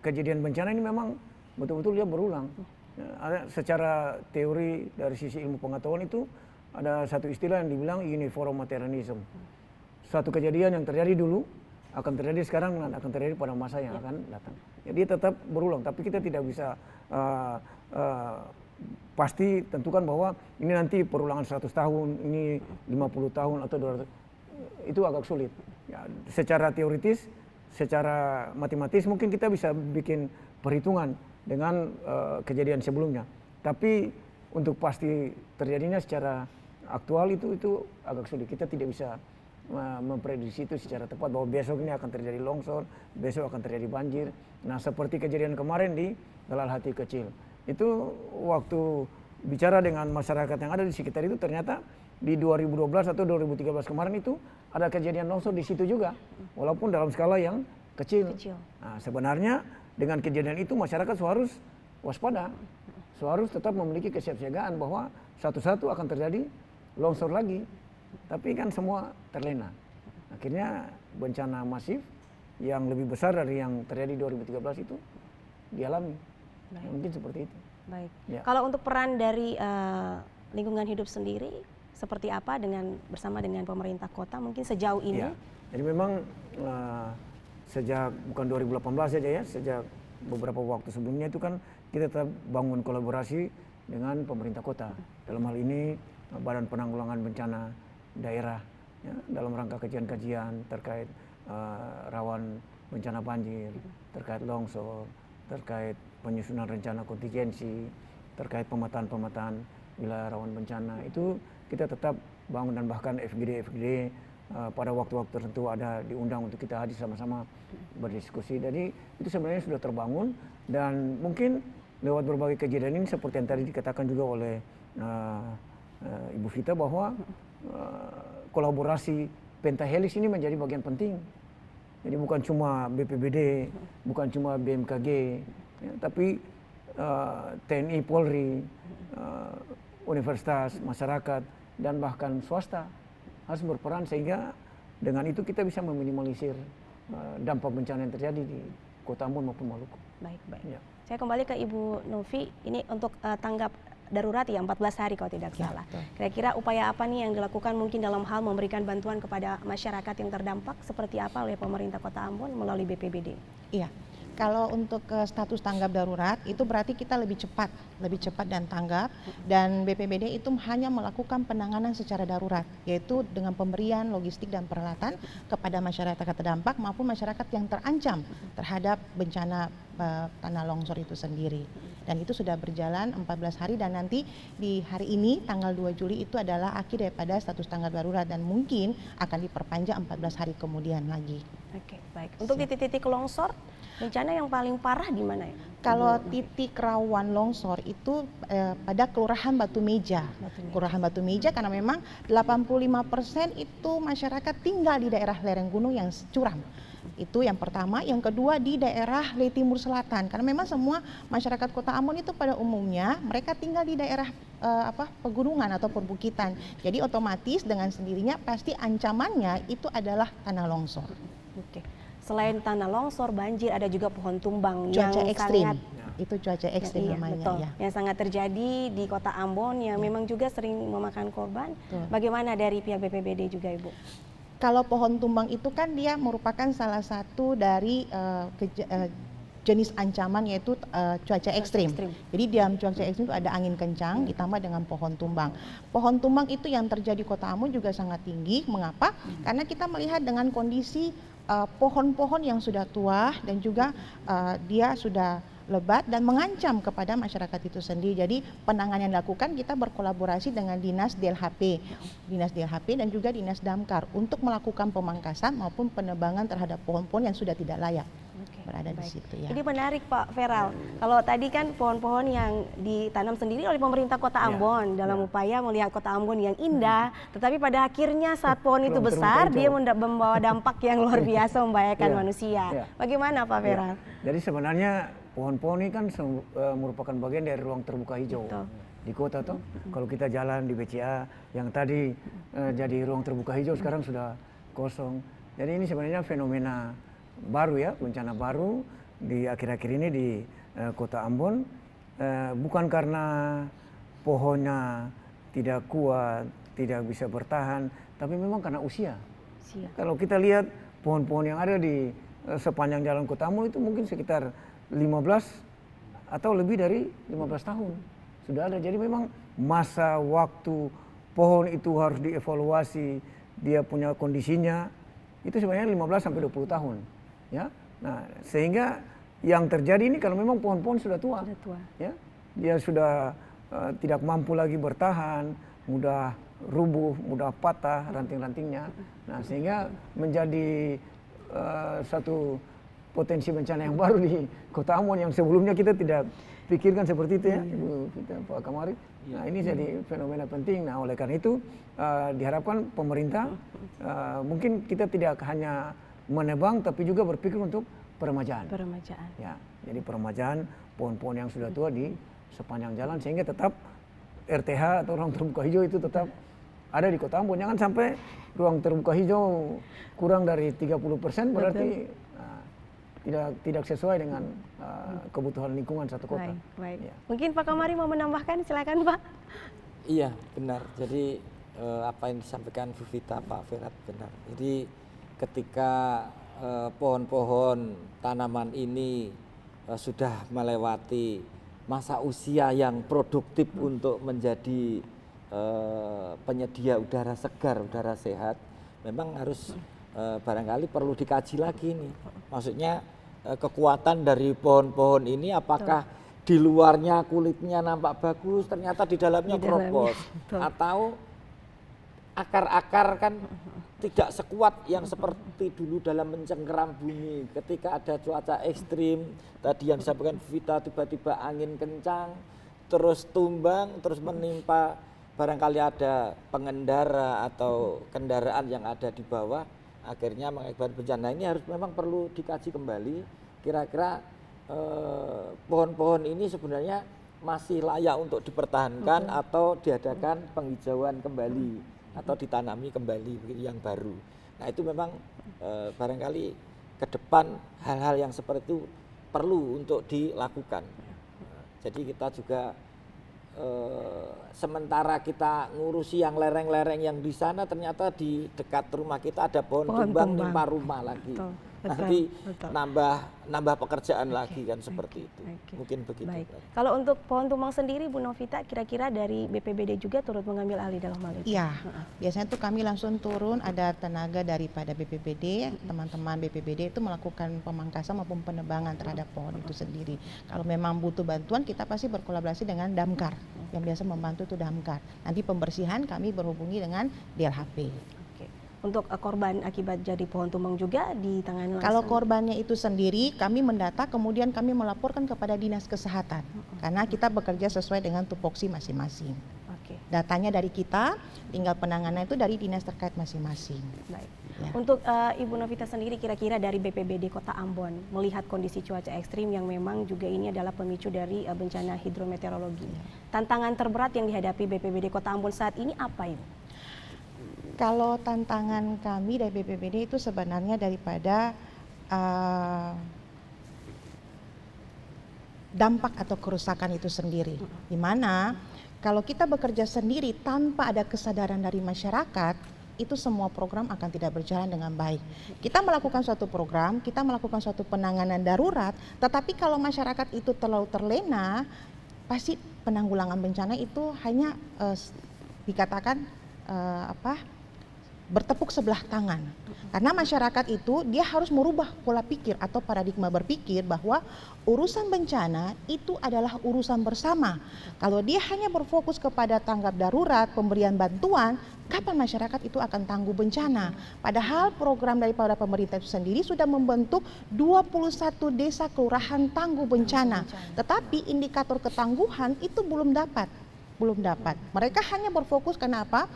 kejadian bencana ini memang betul-betul dia berulang. Secara teori dari sisi ilmu pengetahuan itu ada satu istilah yang dibilang uniformitarianism. Suatu kejadian yang terjadi dulu akan terjadi sekarang dan akan terjadi pada masa yang akan datang. Jadi tetap berulang, tapi kita tidak bisa pasti tentukan bahwa ini nanti perulangan 100 tahun, ini 50 tahun atau 200. Itu agak sulit. Ya, secara teoritis, secara matematis mungkin kita bisa bikin perhitungan dengan kejadian sebelumnya. Tapi untuk pasti terjadinya secara aktual itu agak sulit. Kita tidak bisa memprediksi itu secara tepat bahwa besok ini akan terjadi longsor, besok akan terjadi banjir. Nah, seperti kejadian kemarin di Galal Hati Kecil. Itu waktu bicara dengan masyarakat yang ada di sekitar itu ternyata di 2012 atau 2013 kemarin itu ada kejadian longsor di situ juga. Walaupun dalam skala yang kecil. Nah, sebenarnya dengan kejadian itu masyarakat harus waspada. Harus tetap memiliki kesiapsiagaan bahwa satu-satu akan terjadi longsor lagi. Tapi kan semua terlena. Akhirnya bencana masif yang lebih besar dari yang terjadi 2013 itu dialami. Baik. Mungkin seperti itu. Baik. Ya. Kalau untuk peran dari lingkungan hidup sendiri seperti apa bersama dengan pemerintah kota mungkin sejauh ini? Ya. Jadi memang sejak bukan 2018 saja ya, sejak beberapa waktu sebelumnya itu kan kita tetap bangun kolaborasi dengan pemerintah kota. Dalam hal ini Badan Penanggulangan Bencana Daerah ya, dalam rangka kajian-kajian terkait rawan bencana banjir, terkait longsor, terkait penyusunan rencana kontingensi, terkait pemetaan wilayah rawan bencana. Itu kita tetap bangun dan bahkan FGD pada waktu-waktu tertentu ada diundang untuk kita hadir sama-sama berdiskusi. Jadi itu sebenarnya sudah terbangun dan mungkin lewat berbagai kejadian ini seperti yang tadi dikatakan juga oleh Ibu Vita bahwa kolaborasi pentahelix ini menjadi bagian penting. Jadi bukan cuma BPBD, bukan cuma BMKG, ya, tapi TNI, Polri, universitas, masyarakat, dan bahkan swasta harus berperan sehingga dengan itu kita bisa meminimalisir dampak bencana yang terjadi di Kota Ambon maupun Maluku. Baik. Ya. Saya kembali ke Ibu Novi, ini untuk tanggap darurat ya 14 hari kalau tidak salah. Kira-kira upaya apa nih yang dilakukan mungkin dalam hal memberikan bantuan kepada masyarakat yang terdampak seperti apa oleh pemerintah Kota Ambon melalui BPBD? Iya. Kalau untuk status tanggap darurat itu berarti kita lebih cepat dan tanggap, dan BPBD itu hanya melakukan penanganan secara darurat, yaitu dengan pemberian logistik dan peralatan kepada masyarakat terdampak maupun masyarakat yang terancam terhadap bencana tanah longsor itu sendiri. dan itu sudah berjalan 14 hari dan nanti di hari ini tanggal 2 Juli itu adalah akhir daripada status tanggap darurat dan mungkin akan diperpanjang 14 hari kemudian lagi. Oke, baik. Untuk titik-titik longsor, bencana yang paling parah di mana ya? Kalau titik rawan longsor itu pada Kelurahan Batu Meja. Kelurahan Batu Meja karena memang 85% itu masyarakat tinggal di daerah lereng gunung yang curam. Itu yang pertama. Yang kedua di daerah Le Timur Selatan karena memang semua masyarakat Kota Ambon itu pada umumnya mereka tinggal di daerah pegunungan atau perbukitan. Jadi otomatis dengan sendirinya pasti ancamannya itu adalah tanah longsor. Oke. Selain tanah longsor, banjir, ada juga pohon tumbang Cuaca yang ekstrim. sangat Itu cuaca ekstrim namanya. Betul. Ya. Yang sangat terjadi di Kota Ambon yang memang juga sering memakan korban. Betul. Bagaimana dari pihak BPBD juga, Ibu? Kalau pohon tumbang itu kan dia merupakan salah satu dari jenis ancaman yaitu cuaca ekstrim. Jadi di dalam cuaca ekstrim itu ada angin kencang ditambah dengan pohon tumbang. Pohon tumbang itu yang terjadi di Kota Ambon juga sangat tinggi. Mengapa? Karena kita melihat dengan kondisi pohon-pohon yang sudah tua dan juga dia sudah lebat dan mengancam kepada masyarakat itu sendiri. Jadi penanganan yang dilakukan kita berkolaborasi dengan Dinas DLHP dan juga Dinas Damkar untuk melakukan pemangkasan maupun penebangan terhadap pohon-pohon yang sudah tidak layak berada di situ ya. Jadi menarik Pak Feral. Kalau tadi kan pohon-pohon yang ditanam sendiri oleh pemerintah Kota Ambon dalam upaya melihat Kota Ambon yang indah, tetapi pada akhirnya saat pohon itu besar dia membawa dampak yang luar biasa membahayakan manusia. Bagaimana Pak Feral? Jadi sebenarnya pohon-pohon ini kan merupakan bagian dari ruang terbuka hijau. Di kota tuh, kalau kita jalan di BCA yang tadi jadi ruang terbuka hijau sekarang sudah kosong. Jadi ini sebenarnya fenomena baru ya, bencana baru di akhir-akhir ini di Kota Ambon, bukan karena pohonnya tidak kuat, tidak bisa bertahan, tapi memang karena usia. Kalau kita lihat pohon-pohon yang ada di sepanjang jalan Kota Ambon itu mungkin sekitar 15 atau lebih dari 15 tahun sudah ada. Jadi memang masa waktu pohon itu harus dievaluasi, dia punya kondisinya itu sebenarnya 15 sampai 20 tahun. Ya, nah sehingga yang terjadi ini kalau memang pohon-pohon sudah tua, ya, dia sudah tidak mampu lagi bertahan, mudah rubuh, mudah patah ranting-rantingnya. Nah sehingga menjadi satu potensi bencana yang baru di Kota Ambon yang sebelumnya kita tidak pikirkan seperti itu ya, Ibu Pak Kamari. Nah ini jadi fenomena penting. Nah oleh karena itu diharapkan pemerintah mungkin kita tidak hanya menebang tapi juga berpikir untuk peremajaan. Ya, jadi peremajaan pohon-pohon yang sudah tua di sepanjang jalan sehingga tetap RTH atau ruang terbuka hijau itu tetap ada di Kota Ambon. Jangan sampai ruang terbuka hijau kurang dari 30% berarti tidak sesuai dengan kebutuhan lingkungan satu kota. Baik. Ya. Mungkin Pak Kamari mau menambahkan, silakan Pak. Iya benar. Jadi apa yang disampaikan Bu Vita, Pak Ferat benar. Jadi ketika pohon-pohon tanaman ini sudah melewati masa usia yang produktif untuk menjadi penyedia udara segar, udara sehat, memang harus barangkali perlu dikaji lagi nih. Maksudnya kekuatan dari pohon-pohon ini apakah di luarnya kulitnya nampak bagus, ternyata di dalamnya keropos, atau akar-akar kan tidak sekuat yang seperti dulu dalam mencengkeram bumi ketika ada cuaca ekstrim tadi yang disampaikan Vita, tiba-tiba angin kencang terus tumbang terus menimpa barangkali ada pengendara atau kendaraan yang ada di bawah akhirnya mengakibatkan bencana. Ini harus memang perlu dikaji kembali kira-kira pohon-pohon ini sebenarnya masih layak untuk dipertahankan atau diadakan penghijauan kembali atau ditanami kembali yang baru. Nah itu memang barangkali ke depan hal-hal yang seperti itu perlu untuk dilakukan. Jadi kita juga sementara kita ngurusi yang lereng-lereng yang di sana ternyata di dekat rumah kita ada pohon tumbang nimpa rumah lagi. nanti nambah pekerjaan lagi kan seperti itu. Mungkin begitu. Baik. Kalau untuk pohon tumbang sendiri Bu Novita, kira-kira dari BPBD juga turut mengambil alih dalam hal itu? Iya, biasanya tuh kami langsung turun, ada tenaga daripada BPBD, teman-teman BPBD itu melakukan pemangkasan maupun penebangan terhadap pohon itu sendiri. Kalau memang butuh bantuan, kita pasti berkolaborasi dengan damkar, yang biasa membantu itu damkar. Nanti pembersihan kami berhubungi dengan DLHP. Untuk korban akibat jadi pohon tumbang juga ditangani langsung? Kalau korbannya itu sendiri, kami mendata, kemudian kami melaporkan kepada Dinas Kesehatan. Karena kita bekerja sesuai dengan tupoksi masing-masing. Datanya dari kita, tinggal penanganan itu dari dinas terkait masing-masing. Baik. Ya. Untuk Ibu Novita sendiri, kira-kira dari BPBD Kota Ambon, melihat kondisi cuaca ekstrim yang memang juga ini adalah pemicu dari bencana hidrometeorologi. Tantangan terberat yang dihadapi BPBD Kota Ambon saat ini apa, Ibu? Kalau tantangan kami dari BPBD itu sebenarnya daripada dampak atau kerusakan itu sendiri. Di mana kalau kita bekerja sendiri tanpa ada kesadaran dari masyarakat, itu semua program akan tidak berjalan dengan baik. Kita melakukan suatu program, kita melakukan suatu penanganan darurat, tetapi kalau masyarakat itu terlalu terlena, pasti penanggulangan bencana itu hanya dikatakan bertepuk sebelah tangan. Karena masyarakat itu dia harus merubah pola pikir atau paradigma berpikir bahwa urusan bencana itu adalah urusan bersama. Kalau dia hanya berfokus kepada tanggap darurat, pemberian bantuan, kapan masyarakat itu akan tangguh bencana? Padahal program daripada pemerintah itu sendiri sudah membentuk 21 desa kelurahan tangguh bencana. Tetapi indikator ketangguhan itu belum dapat. Mereka hanya berfokus kenapa?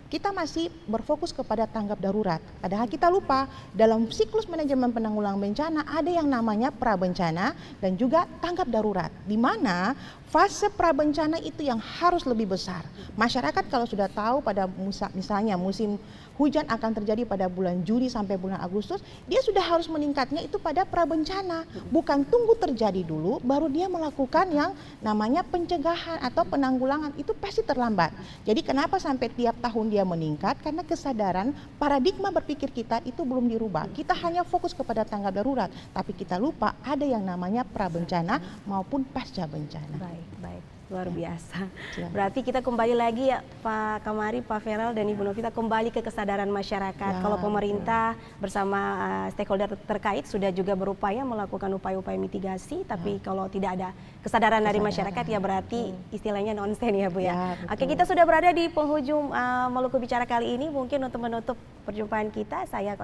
Kita masih berfokus kepada tanggap darurat. Padahal kita lupa dalam siklus manajemen penanggulangan bencana ada yang namanya prabencana dan juga tanggap darurat. Di mana fase prabencana itu yang harus lebih besar. Masyarakat kalau sudah tahu pada misalnya musim hujan akan terjadi pada bulan Juli sampai bulan Agustus, dia sudah harus meningkatnya itu pada prabencana. Bukan tunggu terjadi dulu baru dia melakukan yang namanya pencegahan atau penanggulangan, itu pasti terlambat. Jadi kenapa sampai tiap tahun dia meningkat? Karena kesadaran paradigma berpikir kita itu belum dirubah. Kita hanya fokus kepada tanggap darurat, tapi kita lupa ada yang namanya prabencana maupun pasca bencana. Baik. Luar biasa. Berarti kita kembali lagi ya Pak Kamari, Pak Feral dan Ibu Novita, kembali ke kesadaran masyarakat. Kalau pemerintah bersama stakeholder terkait sudah juga berupaya melakukan upaya-upaya mitigasi, tapi kalau tidak ada kesadaran dari masyarakat ya berarti istilahnya nonsen ya Bu ya. Oke, kita sudah berada di penghujung Maluku Bicara kali ini. Mungkin untuk menutup perjumpaan kita, saya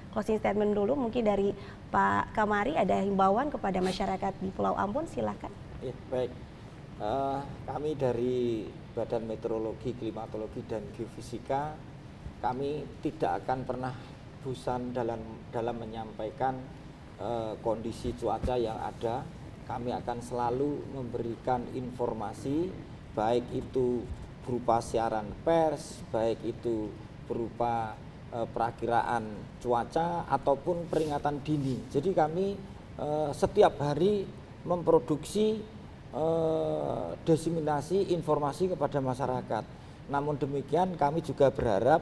closing statement dulu mungkin dari Pak Kamari, ada himbauan kepada masyarakat di Pulau Ambon, silakan. Ya, baik. Kami dari Badan Meteorologi, Klimatologi dan Geofisika, kami tidak akan pernah bosan dalam menyampaikan kondisi cuaca yang ada. Kami akan selalu memberikan informasi, baik itu berupa siaran pers, baik itu berupa perakiraan cuaca ataupun peringatan dini. Jadi kami setiap hari memproduksi diseminasi informasi kepada masyarakat. Namun demikian kami juga berharap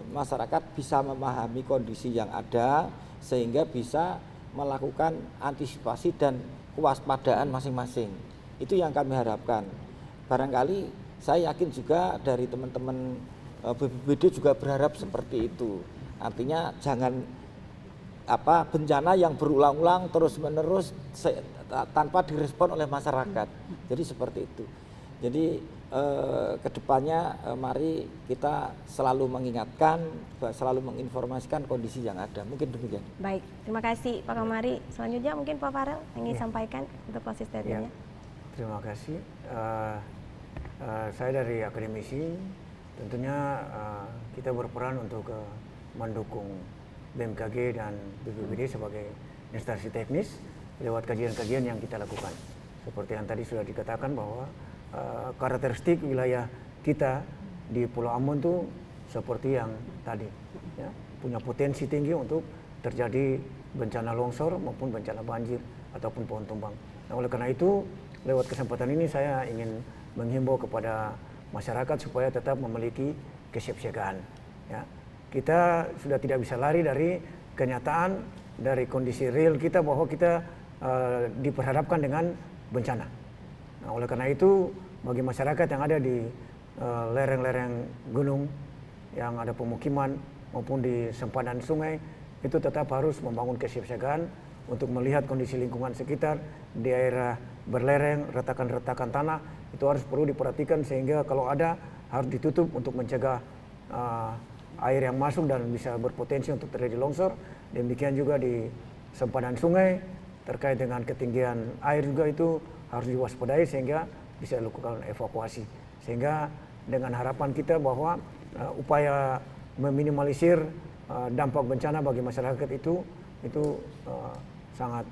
masyarakat bisa memahami kondisi yang ada sehingga bisa melakukan antisipasi dan kewaspadaan masing-masing. Itu yang kami harapkan. Barangkali saya yakin juga dari teman-teman BPBD juga berharap seperti itu. Artinya jangan bencana yang berulang-ulang terus-menerus tanpa direspon oleh masyarakat. Jadi seperti itu. Jadi kedepannya mari kita selalu mengingatkan, selalu menginformasikan kondisi yang ada. Mungkin demikian. Baik, terima kasih Pak Kamari. Selanjutnya mungkin Pak Farel ingin sampaikan untuk closing statement-nya. Terima kasih. Saya dari akademisi, tentunya kita berperan untuk mendukung BMKG dan BPBD sebagai instansi teknis lewat kajian-kajian yang kita lakukan. Seperti yang tadi sudah dikatakan bahwa karakteristik wilayah kita di Pulau Ambon itu seperti yang tadi, ya, punya potensi tinggi untuk terjadi bencana longsor maupun bencana banjir ataupun pohon tumbang. Nah, oleh karena itu, lewat kesempatan ini saya ingin menghimbau kepada masyarakat supaya tetap memiliki kesiapsiagaan. Ya. Kita sudah tidak bisa lari dari kenyataan dari kondisi real kita bahwa kita diperhadapkan dengan bencana. Nah, oleh karena itu bagi masyarakat yang ada di lereng-lereng gunung, yang ada pemukiman maupun di sempadan sungai, itu tetap harus membangun kesiapsiagaan untuk melihat kondisi lingkungan sekitar, di daerah berlereng, retakan-retakan tanah, itu harus perlu diperhatikan sehingga kalau ada harus ditutup untuk mencegah air yang masuk dan bisa berpotensi untuk terjadi longsor. Demikian juga di sempadan sungai terkait dengan ketinggian air juga itu harus diwaspadai sehingga bisa dilakukan evakuasi. Sehingga dengan harapan kita bahwa upaya meminimalisir dampak bencana bagi masyarakat itu sangat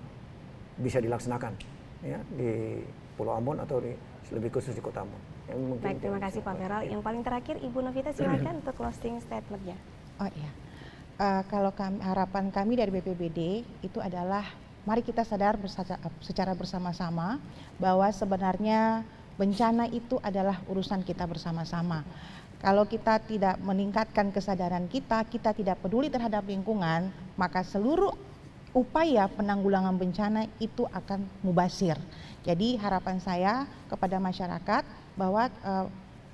bisa dilaksanakan ya di Pulau Ambon atau lebih khusus di Kota Ambon. Baik, terima kasih Pak Feral. Yang paling terakhir Ibu Novita silakan untuk closing statement-nya. Oh iya, kalau harapan kami dari BPBD itu adalah mari kita sadar secara bersama-sama bahwa sebenarnya bencana itu adalah urusan kita bersama-sama. Kalau kita tidak meningkatkan kesadaran kita tidak peduli terhadap lingkungan, maka seluruh upaya penanggulangan bencana itu akan mubasir. Jadi harapan saya kepada masyarakat bahwa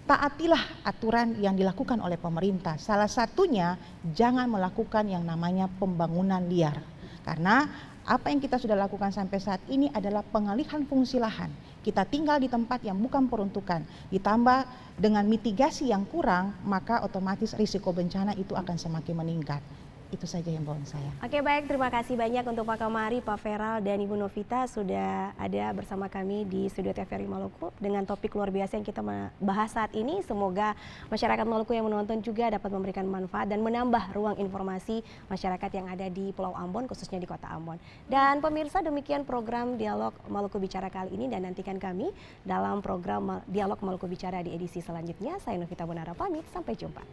taatilah aturan yang dilakukan oleh pemerintah. Salah satunya jangan melakukan yang namanya pembangunan liar. Karena apa yang kita sudah lakukan sampai saat ini adalah pengalihan fungsi lahan. Kita tinggal di tempat yang bukan peruntukan. Ditambah dengan mitigasi yang kurang, maka otomatis risiko bencana itu akan semakin meningkat. Itu saja himbauan saya. Oke, baik, terima kasih banyak untuk Pak Kamari, Pak Feral, dan Ibu Novita sudah ada bersama kami di Studio TVRI Maluku dengan topik luar biasa yang kita bahas saat ini. Semoga masyarakat Maluku yang menonton juga dapat memberikan manfaat dan menambah ruang informasi masyarakat yang ada di Pulau Ambon, khususnya di Kota Ambon. Dan pemirsa, demikian program Dialog Maluku Bicara kali ini, dan nantikan kami dalam program Dialog Maluku Bicara di edisi selanjutnya. Saya Novita Bonara pamit, sampai jumpa.